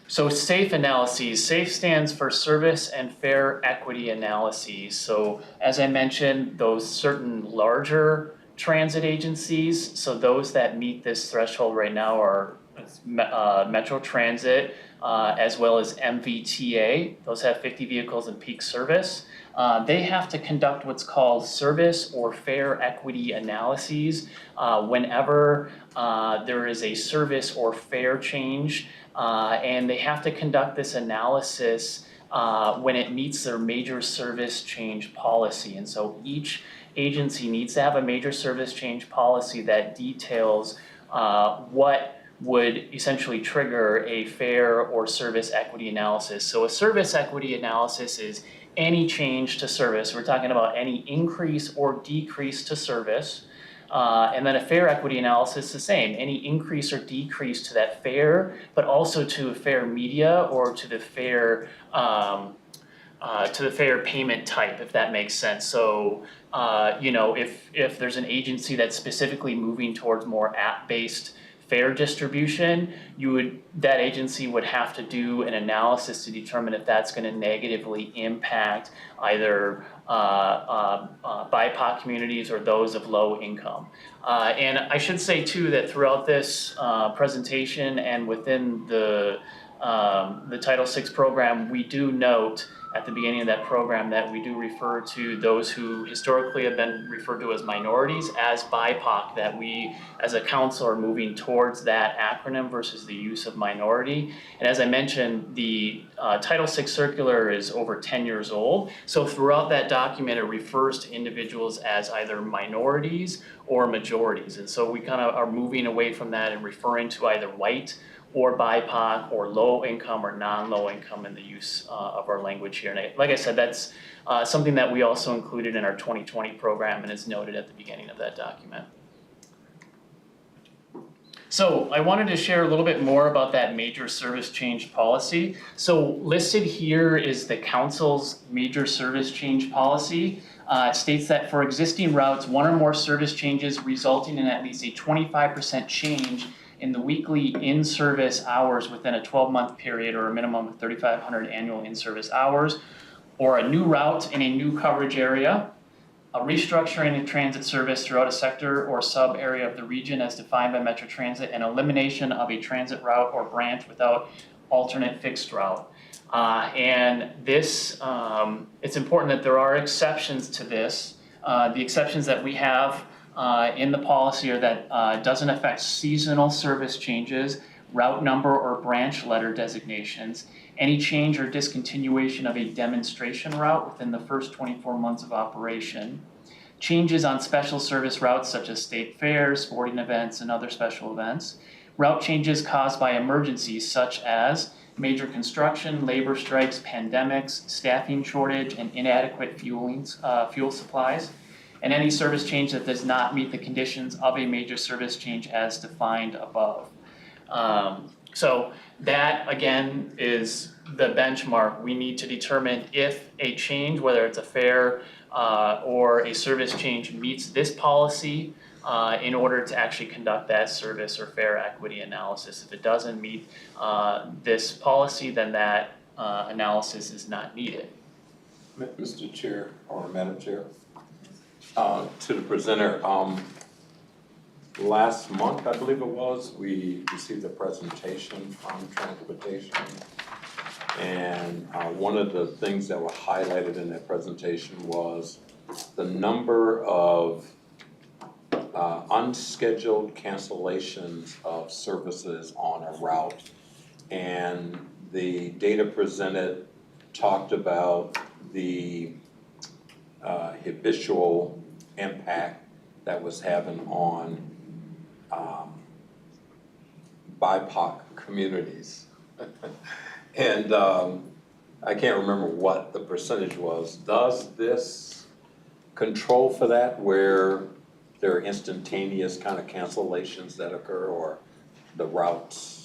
So SAFE analyses. SAFE stands for Service and Fare Equity Analyses. So as I mentioned, those certain larger transit agencies, so those that meet this threshold right now are Metro Transit, as well as MVTA. Those have 50 vehicles in peak service. They have to conduct what's called service or fare equity analyses whenever there is a service or fare change, and they have to conduct this analysis when it meets their major service change policy. And so each agency needs to have a major service change policy that details what would essentially trigger a fare or service equity analysis. So a service equity analysis is any change to service. We're talking about any increase or decrease to service. And then a fare equity analysis is the same, any increase or decrease to that fare, but also to a fare media or to the fare payment type, if that makes sense. So, if there's an agency that's specifically moving towards more app-based fare distribution, that agency would have to do an analysis to determine if that's going to negatively impact either BIPOC communities or those of low income. And I should say too that throughout this presentation and within the Title VI program, we do note at the beginning of that program that we do refer to those who historically have been referred to as minorities as BIPOC, that we as a council are moving towards that acronym versus the use of minority. And as I mentioned, the Title VI circular is over 10 years old. So throughout that document, it refers to individuals as either minorities or majorities. And so we kind of are moving away from that and referring to either white or BIPOC or low income or non-low income in the use of our language here. And like I said, that's something that we also included in our 2020 program and is noted at the beginning of that document. So I wanted to share a little bit more about that major service change policy. So listed here is the council's major service change policy. It states that for existing routes, one or more service changes resulting in at least a 25% change in the weekly in-service hours within a 12-month period or a minimum of 3,500 annual in-service hours, or a new route in a new coverage area, a restructuring of transit service throughout a sector or sub-area of the region as defined by Metro Transit, and elimination of a transit route or branch without alternate fixed route. And this, it's important that there are exceptions to this. The exceptions that we have in the policy are that doesn't affect seasonal service changes, route number or branch letter designations, any change or discontinuation of a demonstration route within the first 24 months of operation, changes on special service routes such as state fairs, sporting events, and other special events, route changes caused by emergencies such as major construction, labor strikes, pandemics, staffing shortage, and inadequate fuel supplies, and any service change that does not meet the conditions of a major service change as defined above. So that, again, is the benchmark. We need to determine if a change, whether it's a fare or a service change, meets this policy in order to actually conduct that service or fare equity analysis. If it doesn't meet this policy, then that analysis is not needed. Mr. Chair or Madam Chair, to the presenter, last month, I believe it was, we received a presentation from transportation. And one of the things that were highlighted in that presentation was the number of unscheduled cancellations of services on a route. And the data presented talked about the habitual impact that was having on BIPOC communities. And I can't remember what the percentage was. Does this control for that, where there are instantaneous kind of cancellations that occur, or the routes?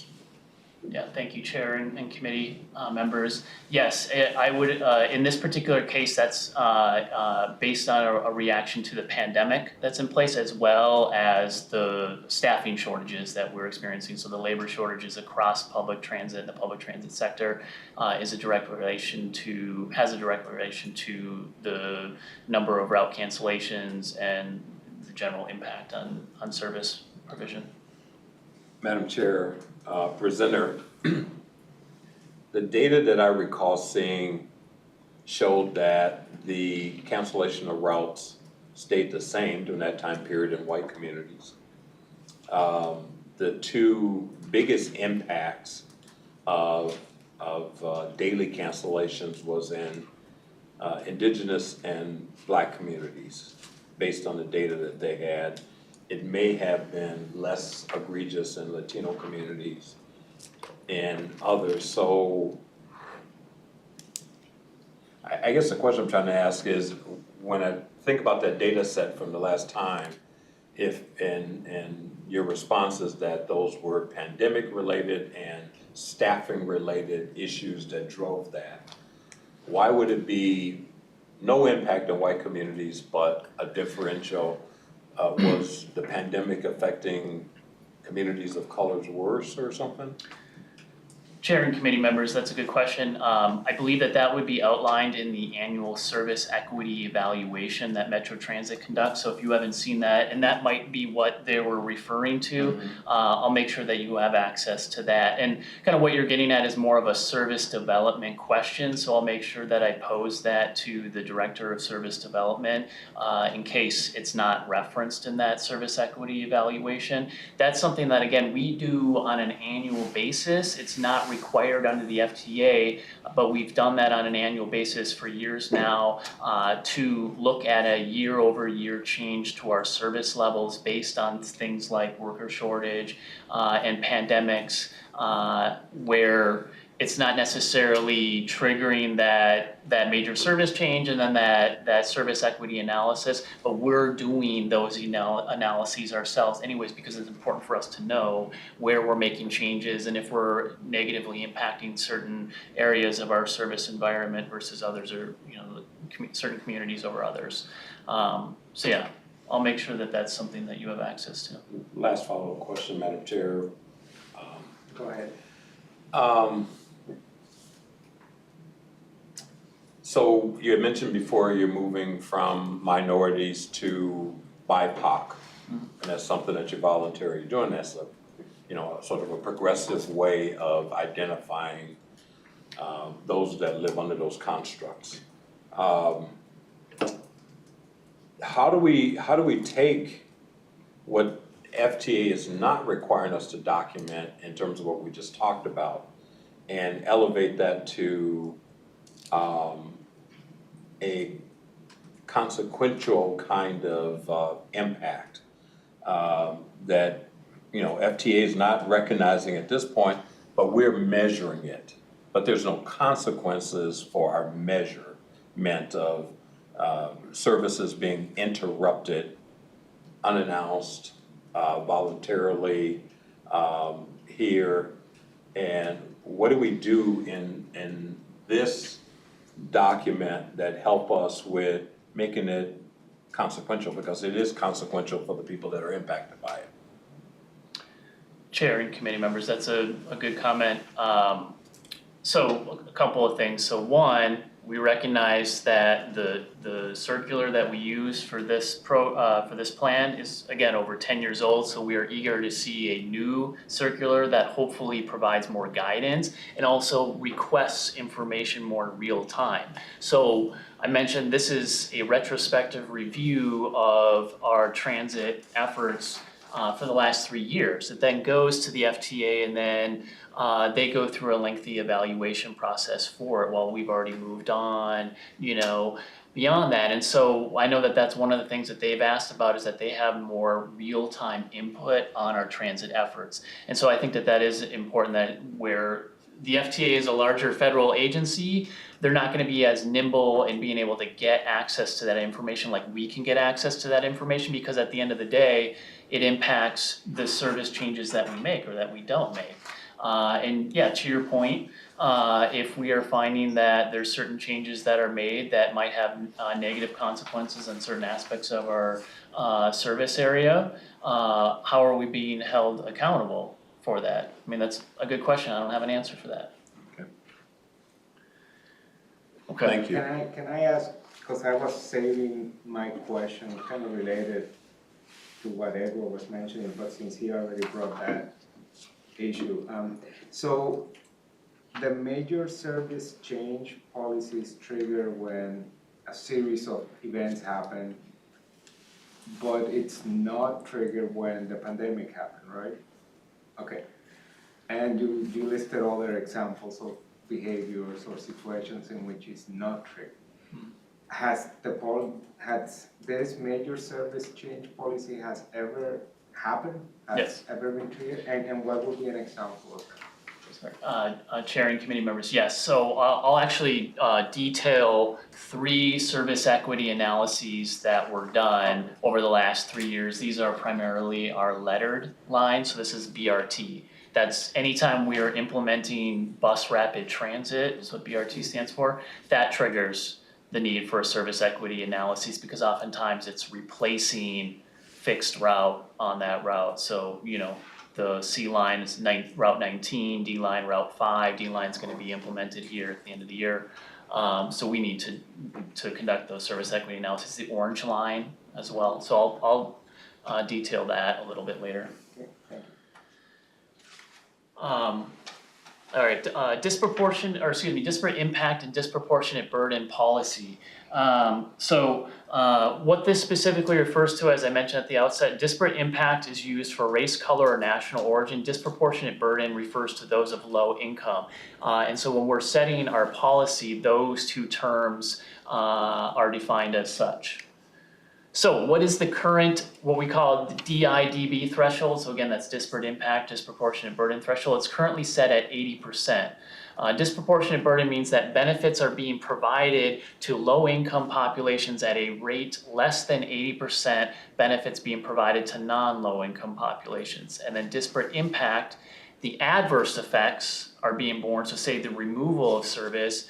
Yeah, thank you, Chair and committee members. Yes, I would, in this particular case, that's based on a reaction to the pandemic that's in place, as well as the staffing shortages that we're experiencing. So the labor shortages across public transit, the public transit sector has a direct relation to the number of route cancellations and the general impact on service provision. Madam Chair, presenter, the data that I recall seeing showed that the cancellation of routes stayed the same during that time period in white communities. The two biggest impacts of daily cancellations was in indigenous and black communities, based on the data that they had. It may have been less egregious in Latino communities and others. So I guess the question I'm trying to ask is, when I think about that data set from the last time, if and your response is that those were pandemic related and staffing related issues that drove that, why would it be no impact on white communities but a differential? Was the pandemic affecting communities of colors worse or something? Chair and committee members, that's a good question. I believe that would be outlined in the annual service equity evaluation that Metro Transit conducts. So if you haven't seen that, and that might be what they were referring to, I'll make sure that you have access to that. And kind of what you're getting at is more of a service development question. So I'll make sure that I pose that to the Director of Service Development in case it's not referenced in that service equity evaluation. That's something that, again, we do on an annual basis. It's not required under the FTA, but we've done that on an annual basis for years now to look at a year-over-year change to our service levels based on things like worker shortage and pandemics, where it's not necessarily triggering that major service change and then that service equity analysis, but we're doing those analyses ourselves anyways because it's important for us to know where we're making changes and if we're negatively impacting certain areas of our service environment versus others, or certain communities over others. So yeah, I'll make sure that that's something that you have access to. Last follow-up question, Madam Chair. Go ahead. So you had mentioned before you're moving from minorities to BIPOC, and that's something that you're voluntarily doing. That's a sort of a progressive way of identifying those that live under those constructs. How do we take what FTA is not requiring us to document in terms of what we just talked about and elevate that to a consequential kind of impact that FTA is not recognizing at this point, but we're measuring it. But there's no consequences for our measurement of services being interrupted, unannounced, voluntarily here. And what do we do in this document that help us with making it consequential, because it is consequential for the people that are impacted by it? Chair and committee members, that's a good comment. So a couple of things. So one, we recognize that the circular that we use for this plan is, again, over 10 years old, so we are eager to see a new circular that hopefully provides more guidance and also requests information more in real time. So I mentioned this is a retrospective review of our transit efforts for the last 3 years. It then goes to the FTA and then they go through a lengthy evaluation process for it while we've already moved on, beyond that. And so I know that that's one of the things that they've asked about, is that they have more real-time input on our transit efforts. And so I think that is important, that where the FTA is a larger federal agency, they're not going to be as nimble in being able to get access to that information like we can get access to that information, because at the end of the day, it impacts the service changes that we make or that we don't make. And yeah, to your point, if we are finding that there's certain changes that are made that might have negative consequences on certain aspects of our service area, how are we being held accountable for that? I mean, that's a good question. I don't have an answer for that. Okay. Thank you. Can I ask, because I was saving my question kind of related to what Edward was mentioning, but since he already brought that issue. So the major service change policies trigger when a series of events happen, but it's not triggered when the pandemic happened, right? Okay. And you listed other examples of behaviors or situations in which it's not triggered. Has this major service change policy has ever happened? Yes. Ever been triggered? And what would be an example of that? Chair and committee members, yes. So I'll actually detail 3 service equity analyses that were done over the last 3 years. These are primarily our lettered lines, so this is BRT. That's anytime we are implementing bus rapid transit, is what BRT stands for, that triggers the need for a service equity analysis, because oftentimes it's replacing fixed route on that route. So, the C line is Route 19, D line Route 5, D line's gonna be implemented here at the end of the year. So we need to conduct those service equity analysis, the orange line as well, so I'll detail that a little bit later. All right, disparate impact and disproportionate burden policy. What this specifically refers to, as I mentioned at the outset, disparate impact is used for race, color, or national origin. Disproportionate burden refers to those of low income. And so when we're setting our policy, those two terms are defined as such. So what is the current, what we call the DIDB threshold? So again, that's disparate impact, disproportionate burden threshold. It's currently set at 80%. Disproportionate burden means that benefits are being provided to low-income populations at a rate less than 80% benefits being provided to non-low-income populations. And then disparate impact, the adverse effects are being borne, so say the removal of service,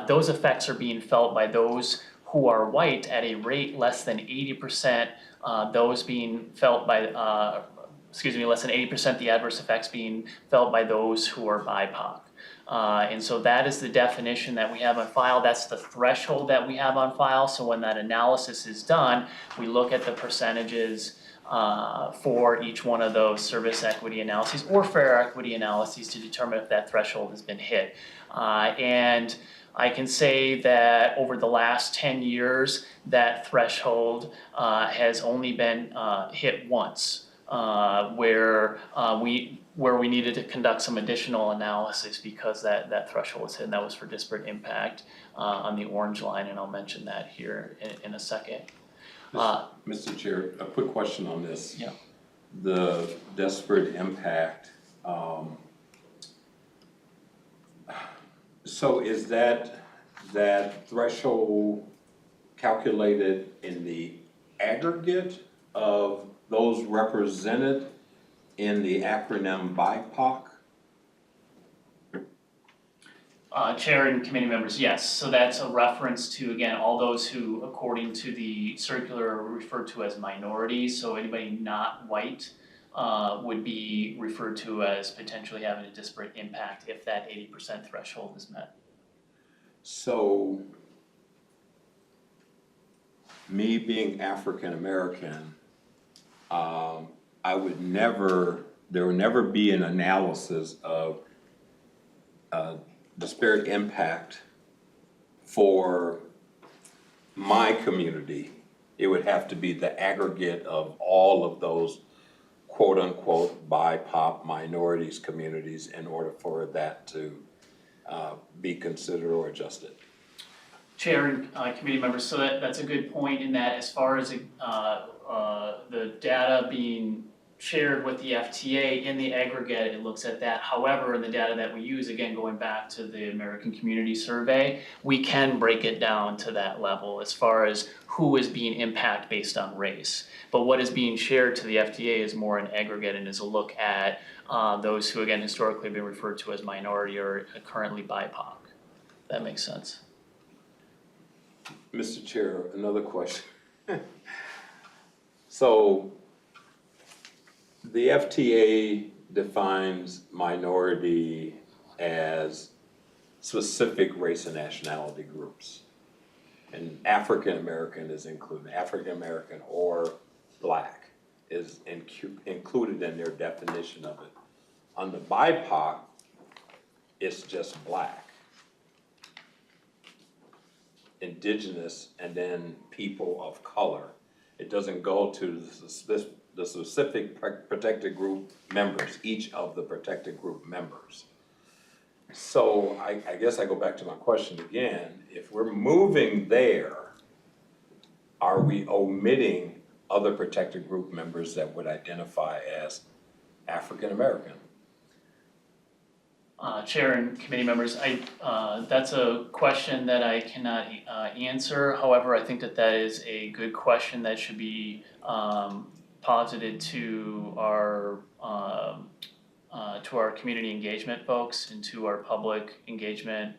those effects are being felt by those who are white at a rate less than 80%, those being felt by, less than 80%, the adverse effects being felt by those who are BIPOC. And so that is the definition that we have on file. That's the threshold that we have on file. So when that analysis is done, we look at the percentages for each one of those service equity analyses or fair equity analyses to determine if that threshold has been hit. And I can say that over the last 10 years, that threshold has only been hit once, where we needed to conduct some additional analysis because that threshold was hit, and that was for disparate impact on the orange line, and I'll mention that here in a second. Mr. Chair, a quick question on this. Yeah. The disparate impact, so is that threshold calculated in the aggregate of those represented in the acronym BIPOC? Chair and committee members, yes. So that's a reference to, again, all those who, according to the circular, are referred to as minorities. So anybody not white would be referred to as potentially having a disparate impact if that 80% threshold is met. So, me being African American, there would never be an analysis of disparate impact for my community. It would have to be the aggregate of all of those quote-unquote BIPOC minorities communities in order for that to be considered or adjusted. Chair and committee members, so that's a good point in that as far as the data being shared with the FTA in the aggregate, it looks at that. However, in the data that we use, again, going back to the American Community Survey, we can break it down to that level as far as who is being impacted based on race. But what is being shared to the FTA is more an aggregate and is a look at those who, again, historically have been referred to as minority or currently BIPOC. That makes sense. Mr. Chair, another question. So, the FTA defines minority as specific race and nationality groups. And African American is included, African American or Black is included in their definition of it. On the BIPOC, it's just Black, Indigenous, and then people of color. It doesn't go to the specific protected group members, each of the protected group members. So I guess I go back to my question again. If we're moving there, are we omitting other protected group members that would identify as African American? Chair and committee members, that's a question that I cannot answer. However, I think that is a good question that should be posited to our community engagement folks and to our public engagement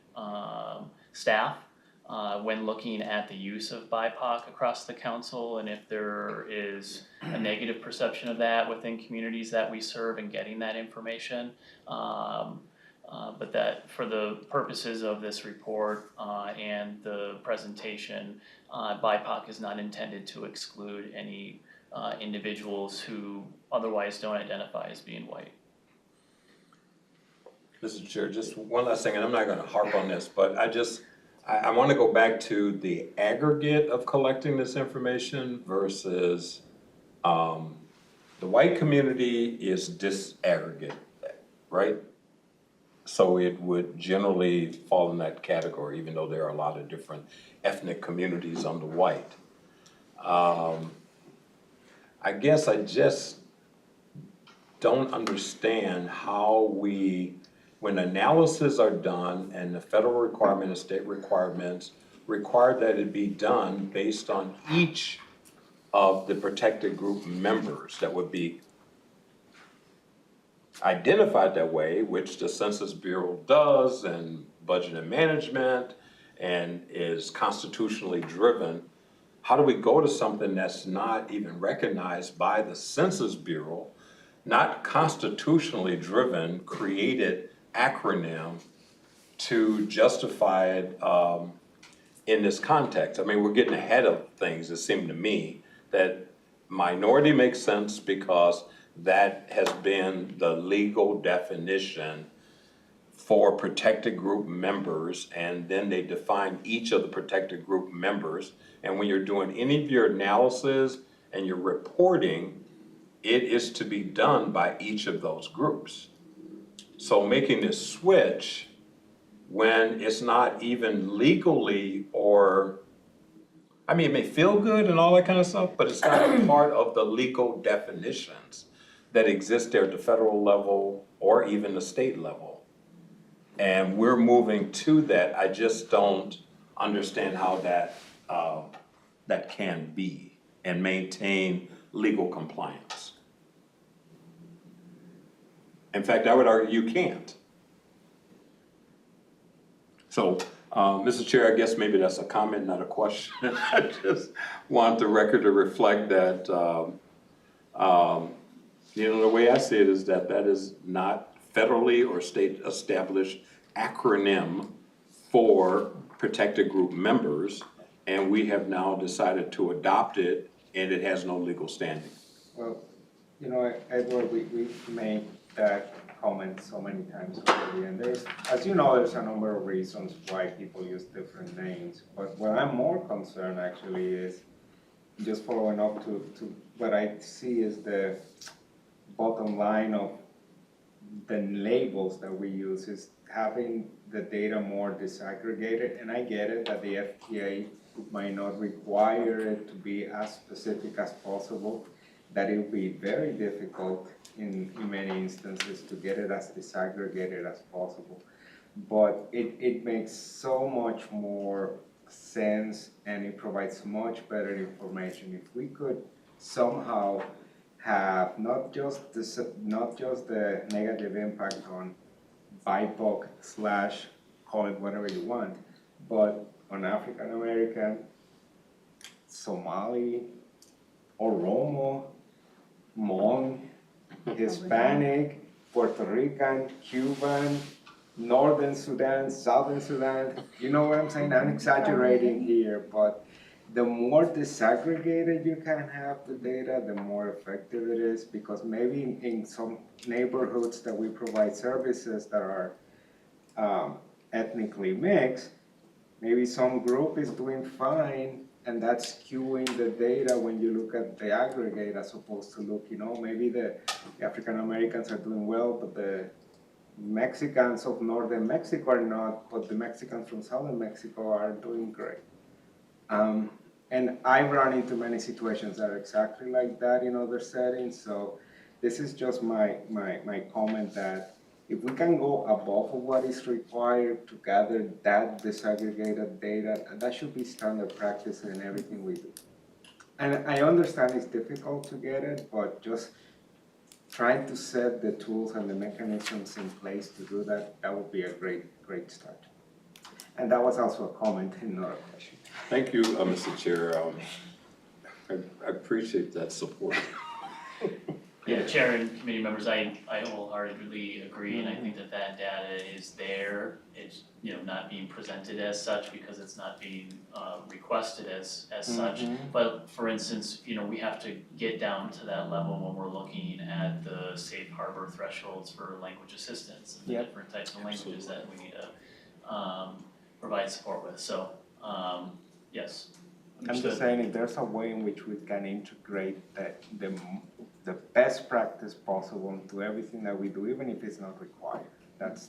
staff when looking at the use of BIPOC across the council and if there is a negative perception of that within communities that we serve and getting that information. But that for the purposes of this report and the presentation, BIPOC is not intended to exclude any individuals who otherwise don't identify as being white. Mr. Chair, just one last thing, and I'm not gonna harp on this, but I wanna go back to the aggregate of collecting this information versus, the white community is disaggregate, right? So it would generally fall in that category, even though there are a lot of different ethnic communities under white. I guess I just don't understand how when analysis are done and the federal requirement and state requirements require that it be done based on each of the protected group members that would be identified that way, which the Census Bureau does, and budget and management, and is constitutionally driven. How do we go to something that's not even recognized by the Census Bureau, not constitutionally driven, created acronym to justify it in this context? I mean, we're getting ahead of things, it seemed to me, that minority makes sense because that has been the legal definition for protected group members, and then they define each of the protected group members. And when you're doing any of your analysis and your reporting, it is to be done by each of those groups. So making this switch when it's not even legally, or, I mean, it may feel good and all that kind of stuff, but it's not a part of the legal definitions that exist there at the federal level or even the state level. And we're moving to that. I just don't understand how that can be and maintain legal compliance. In fact, I would argue you can't. So, Mr. Chair, I guess maybe that's a comment, not a question. I just want the record to reflect that, the way I see it is that is not federally or state established acronym for protected group members, and we have now decided to adopt it, and it has no legal standing. Well, Edward, we've made that comment so many times already, and there's a number of reasons why people use different names, but what I'm more concerned actually is, just following up to what I see is the bottom line of the labels that we use is having the data more disaggregated, and I get it that the FTA might not require it to be as specific as possible, that it will be very difficult in many instances to get it as disaggregated as possible. But it makes so much more sense, and it provides much better information if we could somehow have not just the negative impact on BIPOC / call it whatever you want, but on African American, Somali, Oromo, Hmong, Hispanic, Puerto Rican, Cuban, Northern Sudan, Southern Sudan. You know what I'm saying? I'm exaggerating here, but the more disaggregated you can have the data, the more effective it is, because maybe in some neighborhoods that we provide services that are ethnically mixed, maybe some group is doing fine, and that's skewing the data when you look at the aggregate as opposed to look, maybe the African Americans are doing well, but the Mexicans of northern Mexico are not, but the Mexicans from southern Mexico are doing great. And I've run into many situations that are exactly like that in other settings, so this is just my comment that if we can go above of what is required to gather that disaggregated data, that should be standard practice in everything we do. And I understand it's difficult to get it, but just trying to set the tools and the mechanisms in place to do that, that would be a great start. And that was also a comment and not a question. Thank you, Mr. Chair. I appreciate that support. Yeah, Chair and committee members, I wholeheartedly agree, and I think that that data is there. It's, not being presented as such because it's not being requested as such. But for instance, we have to get down to that level when we're looking at the safe harbor thresholds for language assistance and the different types of languages that we need to provide support with. So, yes. I'm just saying, if there's a way in which we can integrate the best practice possible into everything that we do, even if it's not required, that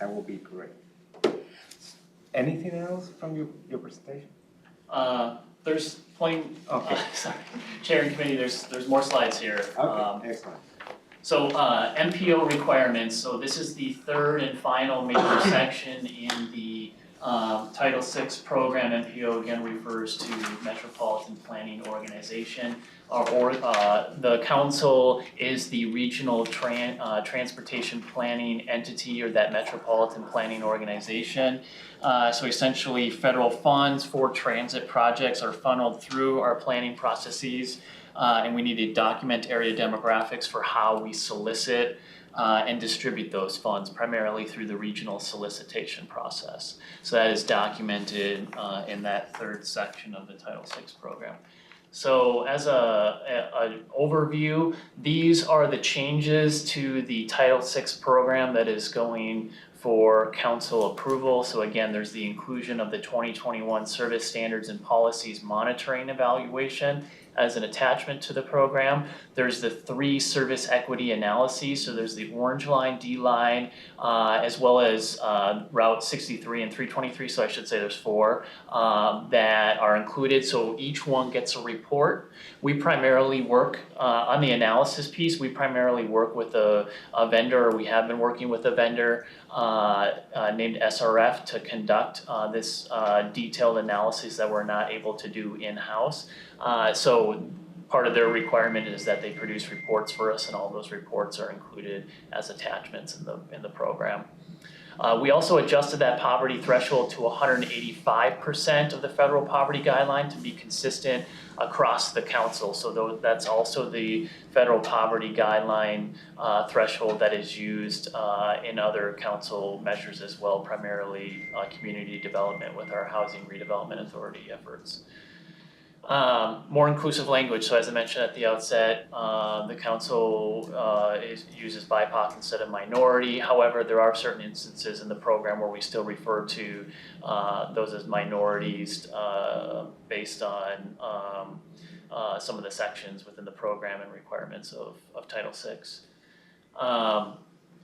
would be great. Anything else from your presentation? There's plenty. Okay. Sorry, Chair and committee. There's more slides here. Okay, excellent. So Mpo requirements. So this is the third and final major section in the Title VI program. Mpo again refers to Metropolitan Planning Organization, or the council is the regional transportation planning entity, or that Metropolitan Planning Organization. So essentially, federal funds for transit projects are funneled through our planning processes, and we need to document area demographics for how we solicit and distribute those funds, primarily through the regional solicitation process. So that is documented in that third section of the Title VI program. So as an overview, these are the changes to the Title VI program that is going for council approval. So again, there's the inclusion of the 2021 Service Standards and Policies Monitoring Evaluation as an attachment to the program. There's the 3 service equity analyses. So there's the orange line, D line, as well as Route 63 and 323. So I should say there's 4 that are included. So each one gets a report. We primarily work on the analysis piece. We primarily work with a vendor, or we have been working with a vendor named SRF to conduct this detailed analysis that we're not able to do in-house. So part of their requirement is that they produce reports for us, and all those reports are included as attachments in the program. We also adjusted that poverty threshold to 185% of the federal poverty guideline to be consistent across the council. So that's also the federal poverty guideline threshold that is used in other council measures as well, primarily community development with our Housing Redevelopment Authority efforts. More inclusive language. So as I mentioned at the outset, the council uses BIPOC instead of minority. However, there are certain instances in the program where we still refer to those as minorities based on some of the sections within the program and requirements of Title VI.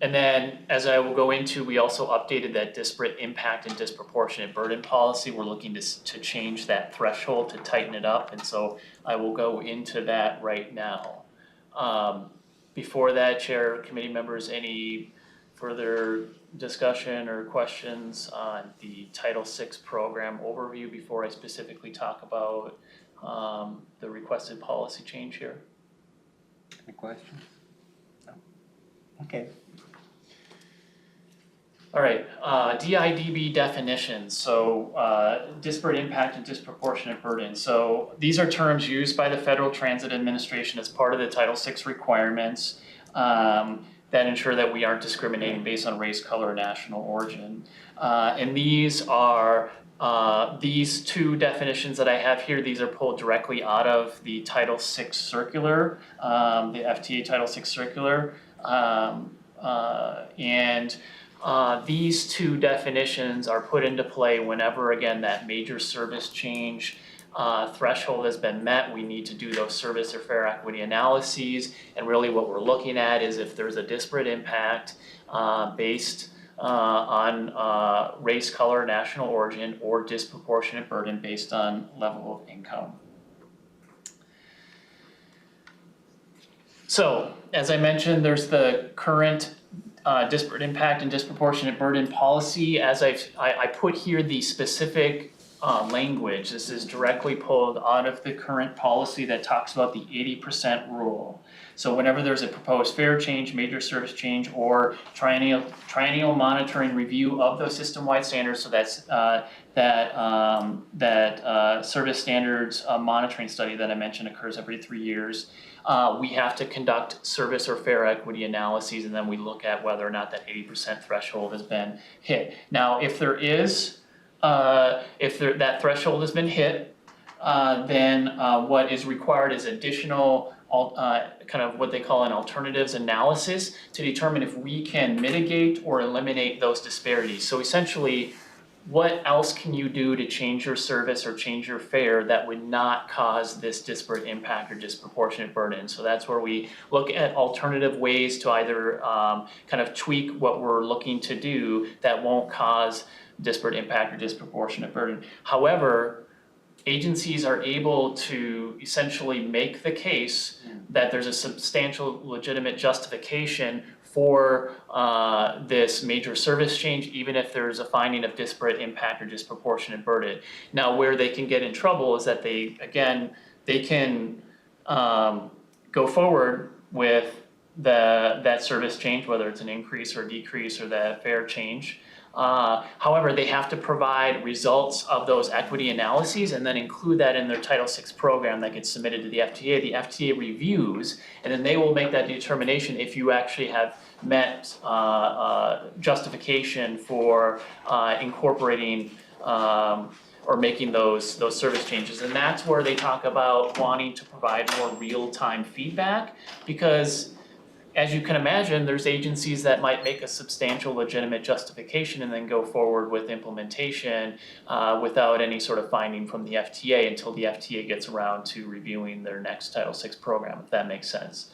And then, as I will go into, we also updated that disparate impact and disproportionate burden policy. We're looking to change that threshold to tighten it up, and so I will go into that right now. Before that, Chair, committee members, any further discussion or questions on the Title VI program overview before I specifically talk about the requested policy change here? Any questions? No. Okay. All right, DIDB definitions, so disparate impact and disproportionate burden. So these are terms used by the Federal Transit Administration as part of the Title VI requirements that ensure that we aren't discriminating based on race, color, or national origin. And these are these 2 definitions that I have here. These are pulled directly out of the Title VI circular, the FTA Title VI circular, and these 2 definitions are put into play whenever, again, that major service change threshold has been met. We need to do those service or fair equity analyses, and really what we're looking at is if there's a disparate impact based on race, color, national origin, or disproportionate burden based on level of income. So, as I mentioned, there's the current disparate impact and disproportionate burden policy. As I put here the specific language. This is directly pulled out of the current policy that talks about the 80% rule. So whenever there's a proposed fare change, major service change, or triennial monitoring review of those system-wide standards, so that's that service standards monitoring study that I mentioned occurs every 3 years. We have to conduct service or fare equity analyses, and then we look at whether or not that 80% threshold has been hit. Now, if that threshold has been hit, then what is required is additional kind of what they call an alternatives analysis to determine if we can mitigate or eliminate those disparities. So essentially, what else can you do to change your service or change your fare that would not cause this disparate impact or disproportionate burden? So that's where we look at alternative ways to either kind of tweak what we're looking to do that won't cause disparate impact or disproportionate burden. However, agencies are able to essentially make the case that there's a substantial legitimate justification for this major service change, even if there's a finding of disparate impact or disproportionate burden. Now, where they can get in trouble is that they can go forward with that service change, whether it's an increase or decrease or that fare change. However, they have to provide results of those equity analyses and then include that in their Title VI program that gets submitted to the FTA. The FTA reviews, and then they will make that determination if you actually have met justification for incorporating or making those service changes. And that's where they talk about wanting to provide more real-time feedback, because as you can imagine, there's agencies that might make a substantial legitimate justification and then go forward with implementation without any sort of finding from the FTA until the FTA gets around to reviewing their next Title VI program, if that makes sense.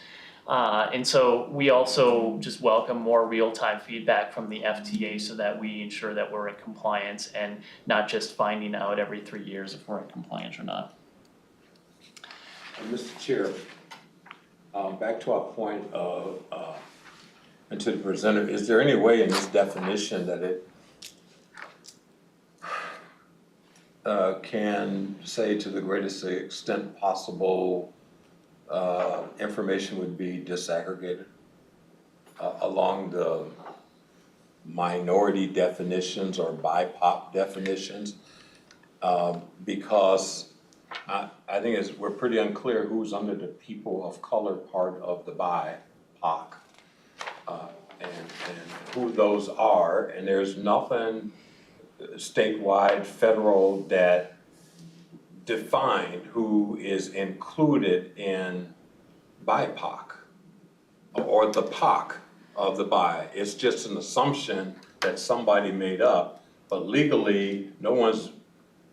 And so we also just welcome more real-time feedback from the FTA so that we ensure that we're in compliance and not just finding out every 3 years if we're in compliance or not. Mr. Chair, back to our point of, and to the presenter, is there any way in this definition that it can say to the greatest extent possible information would be disaggregated along the minority definitions or BIPOC definitions? Because I think we're pretty unclear who's under the people of color part of the BIPOC and who those are, and there's nothing statewide, federal that defined who is included in BIPOC or the POC of the BI. It's just an assumption that somebody made up, but legally, no one's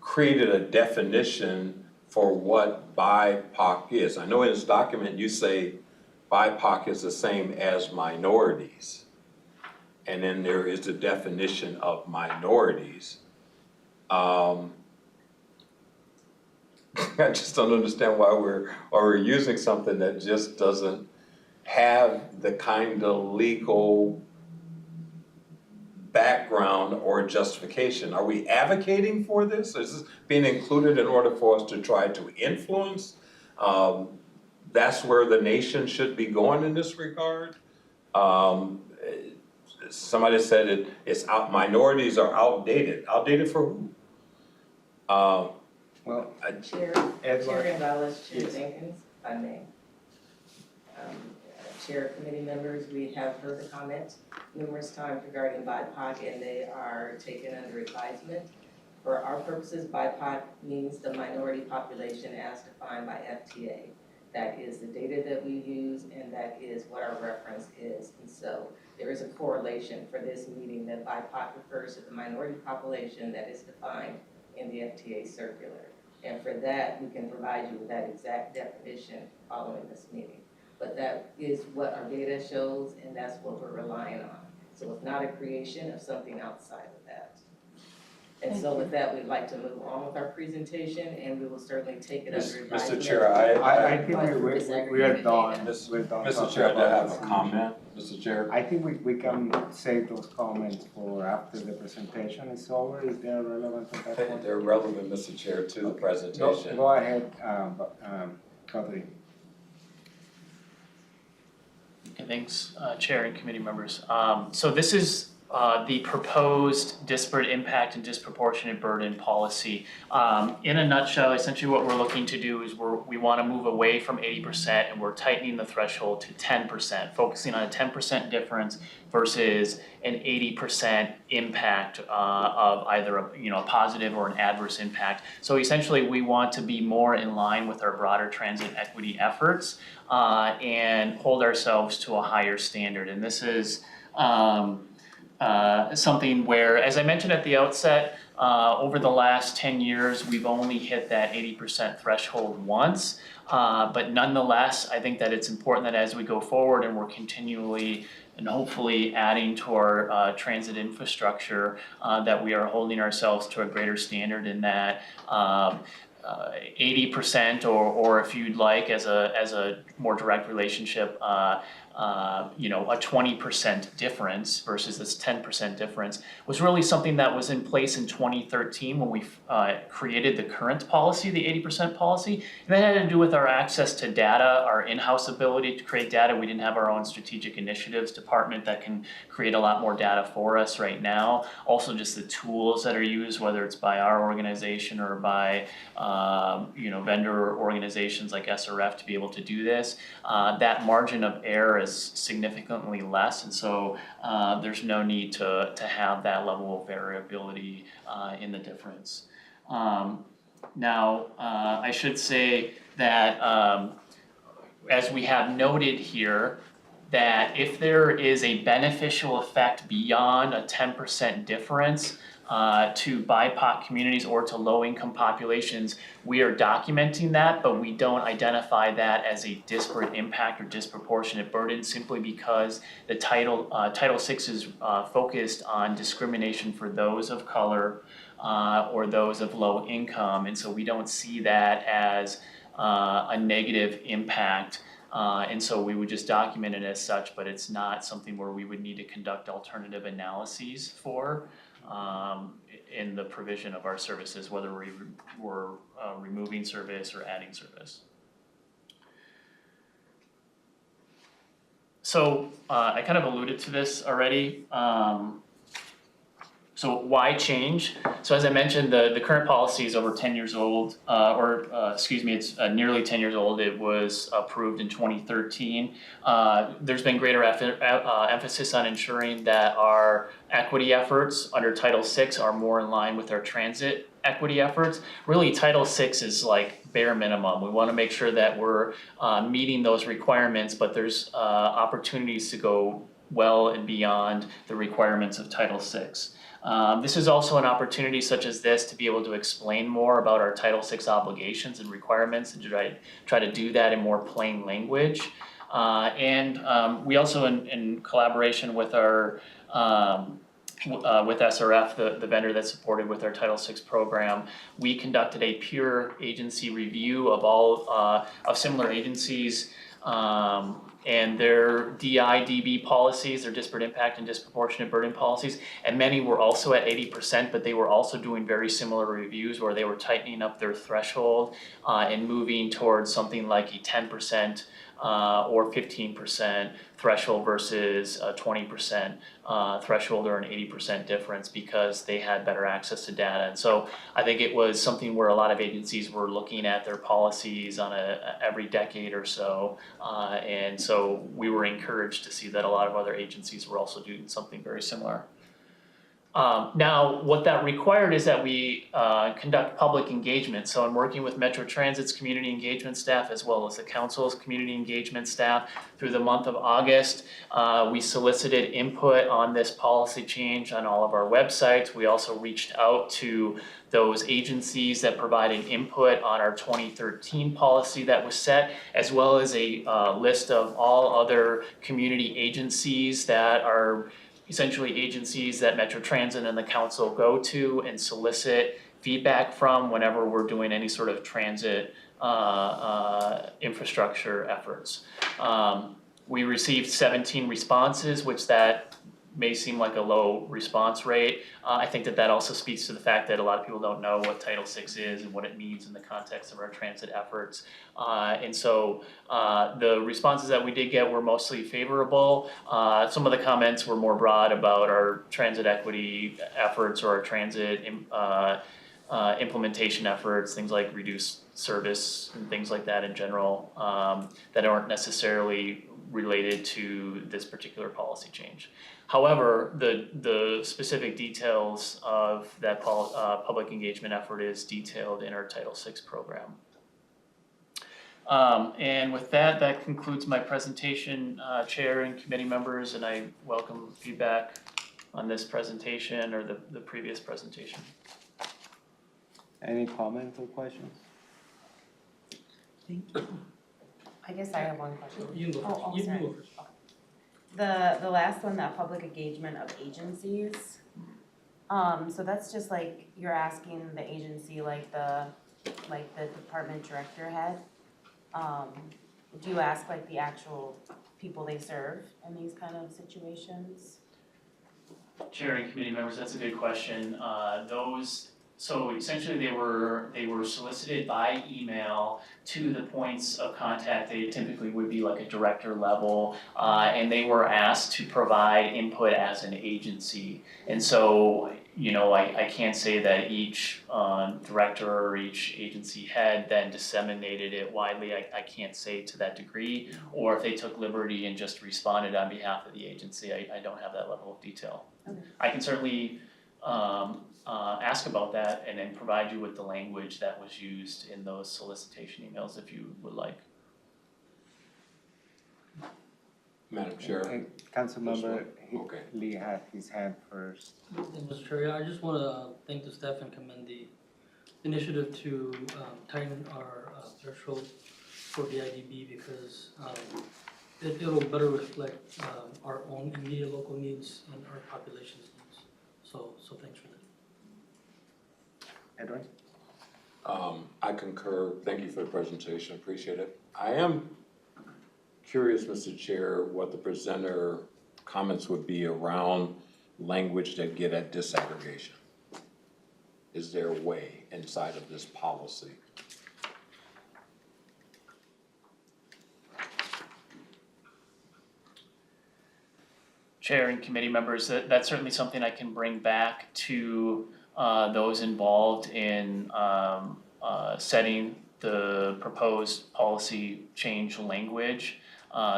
created a definition for what BIPOC is. I know in this document you say BIPOC is the same as minorities, and then there is the definition of minorities. I just don't understand why we're using something that just doesn't have the kind of legal background or justification. Are we advocating for this? Is this being included in order for us to try to influence? That's where the nation should be going in this regard. Somebody said it's out. Minorities are outdated. Outdated for who? Chair Gonzalez, Chair Jenkins, if I may. Chair committee members, we have heard the comments numerous times regarding BIPOC, and they are taken under advisement. For our purposes, BIPOC means the minority population as defined by FTA. That is the data that we use, and that is what our reference is. And so there is a correlation for this meeting that BIPOC refers to the minority population that is defined in the FTA circular. And for that, we can provide you with that exact definition following this meeting. But that is what our data shows, and that's what we're relying on. So it's not a creation of something outside of that. And so with that, we'd like to move on with our presentation, and we will certainly take it under Mr. advisement. Chair, I think we are done. Disaggregated We're done. Mr. talking Chair, I about have this a issue. comment, Mr. Chair. I think we can save those comments for after the presentation is over. Is there relevant to that one? They're relevant, Mr. Chair, to the presentation. Go ahead, Guthrie. Okay, thanks, Chair and committee members. So this is the proposed disparate impact and disproportionate burden policy. In a nutshell, essentially what we're looking to do is we want to move away from 80% and we're tightening the threshold to 10%, focusing on a 10% difference versus an 80% impact of either a positive or an adverse impact. So essentially we want to be more in line with our broader transit equity efforts and hold ourselves to a higher standard. And this is something where, as I mentioned at the outset, over the last 10 years, we've only hit that 80% threshold once. But nonetheless, I think that it's important that as we go forward and we're continually and hopefully adding to our transit infrastructure, that we are holding ourselves to a greater standard in that 80% or if you'd like, as a more direct relationship, a 20% difference versus this 10% difference was really something that was in place in 2013 when we created the current policy, the 80% policy. And that had to do with our access to data, our in-house ability to create data. We didn't have our own strategic initiatives department that can create a lot more data for us right now. Also just the tools that are used, whether it's by our organization or by vendor organizations like SRF to be able to do this. That margin of error is significantly less, and so there's no need to have that level of variability in the difference. Now, I should say that as we have noted here, that if there is a beneficial effect beyond a 10% difference to BIPOC communities or to low-income populations, we are documenting that, but we don't identify that as a disparate impact or disproportionate burden simply because the Title VI is focused on discrimination for those of color or those of low income, and so we don't see that as a negative impact. And so we would just document it as such, but it's not something where we would need to conduct alternative analyses for in the provision of our services, whether we're removing service or adding service. So I kind of alluded to this already. So why change? So as I mentioned, the current policy is over 10 years old, it's nearly 10 years old. It was approved in 2013. There's been greater emphasis on ensuring that our equity efforts under Title VI are more in line with our transit equity efforts. Really, Title VI is like bare minimum. We want to make sure that we're meeting those requirements, but there's opportunities to go well and beyond the requirements of Title VI. This is also an opportunity such as this to be able to explain more about our Title VI obligations and requirements and to try to do that in more plain language. We also, in collaboration with our with SRF, the vendor that's supported with our Title VI program, we conducted a peer agency review of all of similar agencies and their DI/DB policies, their disparate impact and disproportionate burden policies, and many were also at 80%, but they were also doing very similar reviews where they were tightening up their threshold and moving towards something like a 10% or 15% threshold versus a 20% threshold or an 80% difference because they had better access to data. And so I think it was something where a lot of agencies were looking at their policies on every decade or so. And so we were encouraged to see that a lot of other agencies were also doing something very similar. Now, what that required is that we conduct public engagement. So I'm working with Metro Transit's community engagement staff as well as the council's community engagement staff through the month of August. We solicited input on this policy change on all of our websites. We also reached out to those agencies that provided input on our 2013 policy that was set, as well as a list of all other community agencies that are essentially agencies that Metro Transit and the council go to and solicit feedback from whenever we're doing any sort of transit infrastructure efforts. We received 17 responses, which that may seem like a low response rate. I think that also speaks to the fact that a lot of people don't know what Title VI is and what it means in the context of our transit efforts. And so the responses that we did get were mostly favorable. Some of the comments were more broad about our transit equity efforts or our transit implementation efforts, things like reduced service and things like that in general, that aren't necessarily related to this particular policy change. However, the specific details of that public engagement effort is detailed in our Title VI program. And with that, that concludes my presentation, Chair and committee members, and I welcome feedback on this presentation or the previous presentation. Any comments or questions? I guess I have one question. You can go first. You can go first. The last one, that public engagement of agencies, so that's just like, you're asking the agency, like the department director head, do you ask like the actual people they serve in these kind of situations? Chair and committee members, that's a good question. So essentially they were solicited by email to the points of contact. They typically would be like a director level, and they were asked to provide input as an agency. And so, you know, I can't say that each director or each agency head then disseminated it widely. I can't say to that degree, or if they took liberty and just responded on behalf of the agency. I don't have that level of detail. Okay. I can certainly ask about that and then provide you with the language that was used in those solicitation emails if you would like. Madam Chair. Councilmember Okay. Lee had his hand first. Mr. Chair, I just want to thank the staff and commend the initiative to tighten our threshold for the IDB because it'll better reflect our own immediate local needs and our population's needs. So thanks for that. Edward? I concur. Thank you for the presentation. Appreciate it. I am curious, Mr. Chair, what the presenter comments would be around language that get at disaggregation. Is there a way inside of this policy? Chair and committee members, that's certainly something I can bring back to those involved in setting the proposed policy change language.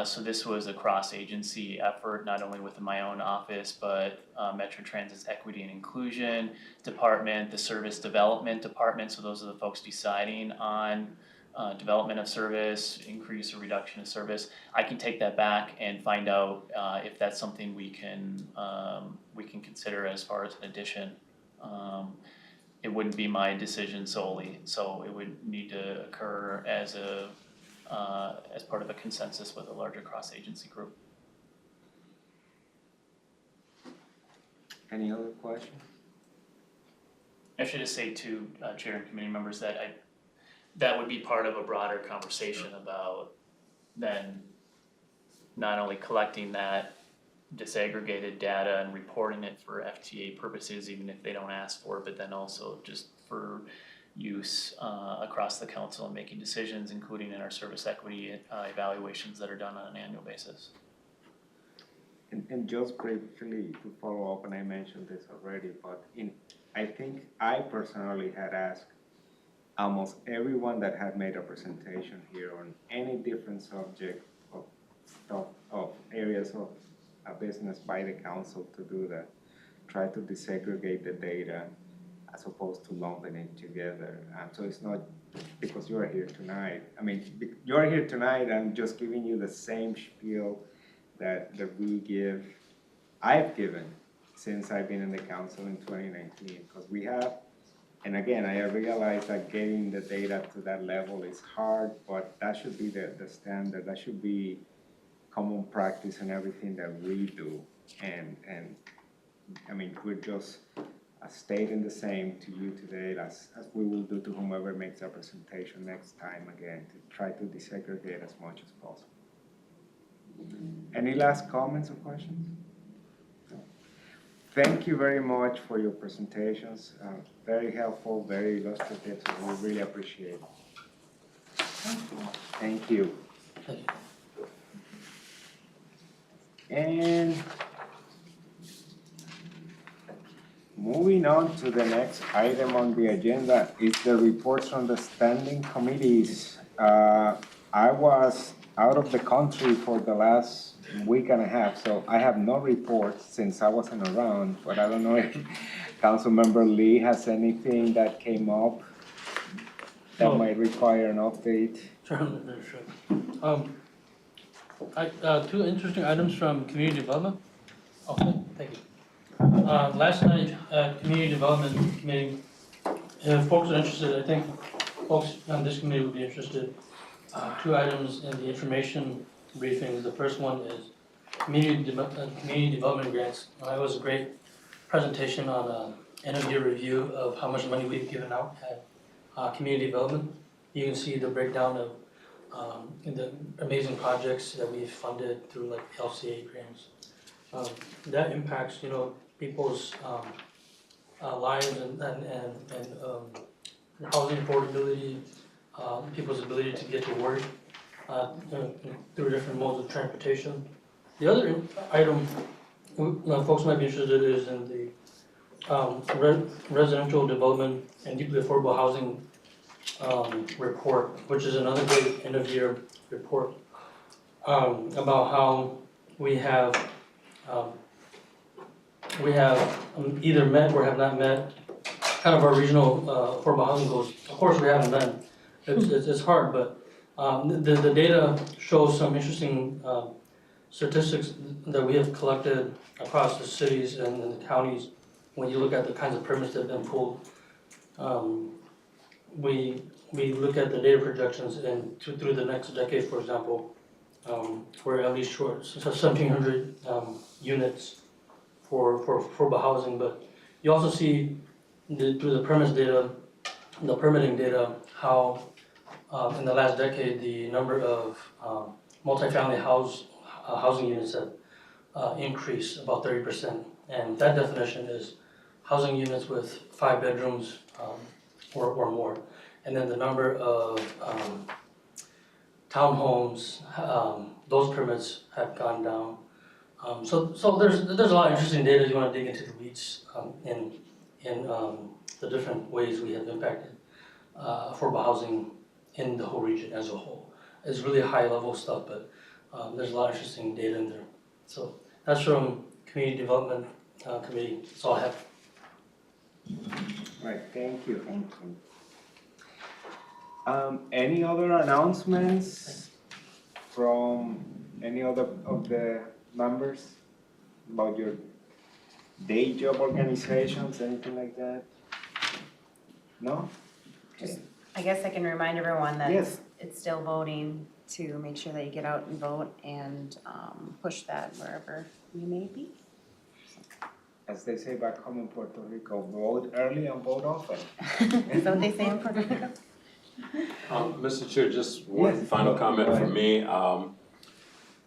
So this was a cross-agency effort, not only within my own office, but Metro Transit's Equity and Inclusion Department, the Service Development Department, so those are the folks deciding on development of service, increase or reduction of service. I can take that back and find out if that's something we can consider as far as an addition. It wouldn't be my decision solely, so it would need to occur as part of a consensus with a larger cross-agency group. Any other questions? I should just say to Chair and committee members that that would be part of a broader conversation about then not only collecting that disaggregated data and reporting it for FTA purposes, even if they don't ask for it, but then also just for use across the council and making decisions, including in our service equity evaluations that are done on an annual basis. And just briefly to follow up, and I mentioned this already, but I think I personally had asked almost everyone that had made a presentation here on any different subject of stuff, of areas of a business by the council to do that. Try to disaggregate the data as opposed to lumping it together. So it's not because you're here tonight. I mean, you're here tonight, I'm just giving you the same spiel that I've given since I've been in the council in 2019, because we have, and again, I realize that getting the data to that level is hard, but that should be the standard. That should be common practice in everything that we do. And I mean, we're just stating the same to you today as we will do to whomever makes a presentation next time again, to try to desegregate as much as possible. Any last comments or questions? No. Thank you very much for your presentations. Very helpful, very illustrative, so we really appreciate it. Thank you. Thank you. And moving on to the next item on the agenda is the reports from the standing committees. I was out of the country for the last week and a half, so I have no reports since I wasn't around, but I don't know if Councilmember Lee has anything that came up that No. might require an update. Sure. Two interesting items from community development. Okay, thank you. Last night at Community Development Committee, if folks are interested, I think folks on this committee would be interested. Two items in the information briefing. The first one is community development grants. It was a great presentation on end of year review of how much money we've given out at community development. You can see the breakdown of the amazing projects that we've funded through like LCA grants. That impacts, people's lives and housing affordability, people's ability to get to work through different modes of transportation. The other item folks might be interested is in the residential development and deeply affordable housing report, which is another great end of year report about how we have either met or have not met kind of our regional affordable housing goals. Of course, we haven't met. It's hard, but the data shows some interesting statistics that we have collected across the cities and the counties. When you look at the kinds of permits that have been pulled, we look at the data projections and through the next decade, for example, we're at least short, so 1,700 units for affordable housing. But you also see through the permitting data, how in the last decade the number of multifamily housing units have increased about 30%, and that definition is housing units with 5 bedrooms or more. And then the number of townhomes, those permits have gone down. So there's a lot of interesting data. You want to dig into the weeds in the different ways we have impacted affordable housing in the whole region as a whole. It's really high level stuff, but there's a lot of interesting data in there. So that's from Community Development Committee. That's all I have. Right, thank you. Thank you. Any other announcements from any other of the members about your day job organizations, anything like that? No? Just, I guess I can remind everyone that Yes. it's still voting to make sure that you get out and vote and push that wherever you may be. As they say back home in Puerto Rico, vote early and vote often. Is that what they say in Puerto Rico? Mr. Chair, just one Yes. final comment Go from ahead. me.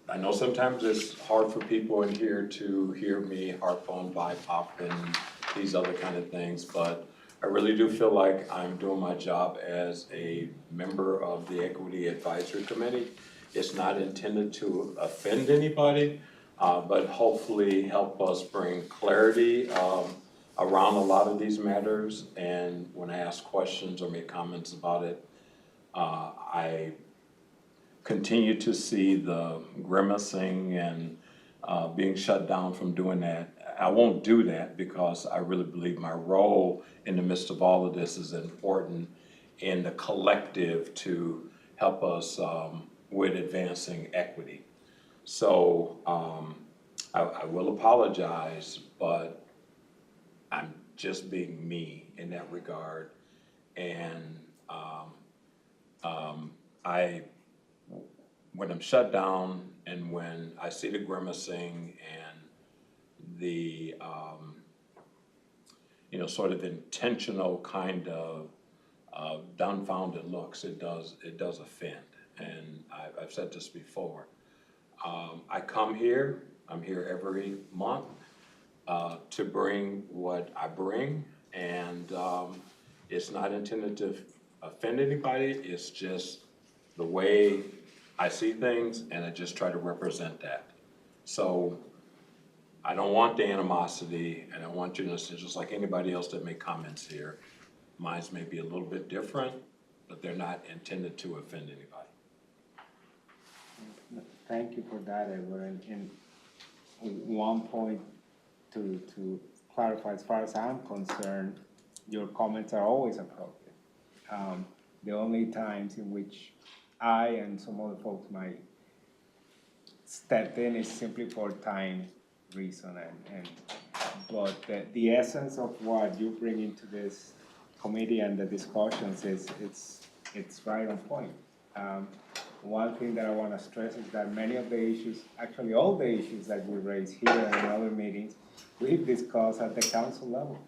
I know sometimes it's hard for people in here to hear me harp on BIPOP and these other kind of things, but I really do feel like I'm doing my job as a member of the Equity Advisory Committee. It's not intended to offend anybody, but hopefully help us bring clarity around a lot of these matters. And when I ask questions or make comments about it, I continue to see the grimacing and being shut down from doing that. I won't do that because I really believe my role in the midst of all of this is important in the collective to help us with advancing equity. So I will apologize, but I'm just being me in that regard. And when I'm shut down and when I see the grimacing and the, you know, sort of intentional kind of dumbfounded looks, it does offend. And I've said this before. I come here, I'm here every month to bring what I bring, and it's not intended to offend anybody, it's just the way I see things, and I just try to represent that. So I don't want the animosity, and I want you to listen, just like anybody else that make comments here. Mine may be a little bit different, but they're not intended to offend anybody. Thank you for that, Edward. And one point to clarify, as far as I'm concerned, your comments are always appropriate. The only times in which I and some other folks might step in is simply for time reason, but the essence of what you bring into this committee and the discussions is it's right on point. One thing that I want to stress is that many of the issues, actually all the issues that we raise here and in other meetings, we've discussed at the council level,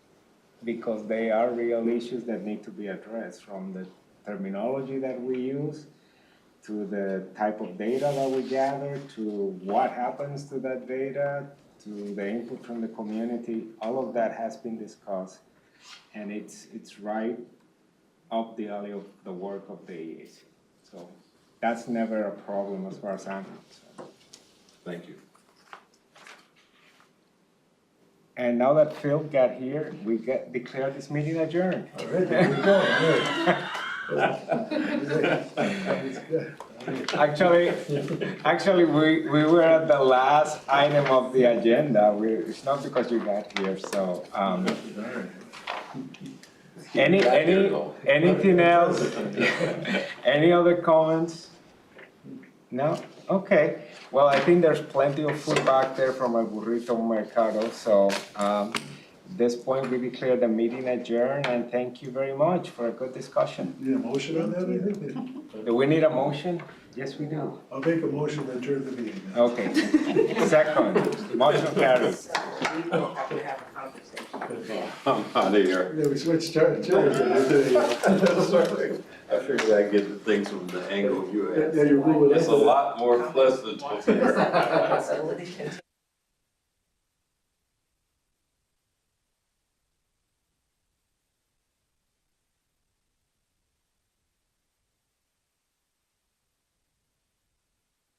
because they are real issues that need to be addressed, from the terminology that we use, to the type of data that we gather, to what happens to that data, to the input from the community. All of that has been discussed, and it's right up the alley of the work of the EAC. So that's never a problem as far as I'm concerned. Thank you. And now that Phil got here, we declare this meeting adjourned. All right, there we go. Actually, we were at the last item of the agenda. It's not because you got here, so, anything else? Any other comments? No? Okay. Well, I think there's plenty of food back there from El Burrito Mercado, so, at this point, we declare the meeting adjourned, and thank you very much for a good discussion. Need a motion on that, I think? Do we need a motion? Yes, we do. I'll make a motion to adjourn the meeting. Okay. Second, motion carries. We don't have to have a conversation. I'm out of here. Yeah, we switched chairs. I figured I'd get the things from the angle you had. Yeah, you're moving. It's a lot more pleasant. Possibility continue.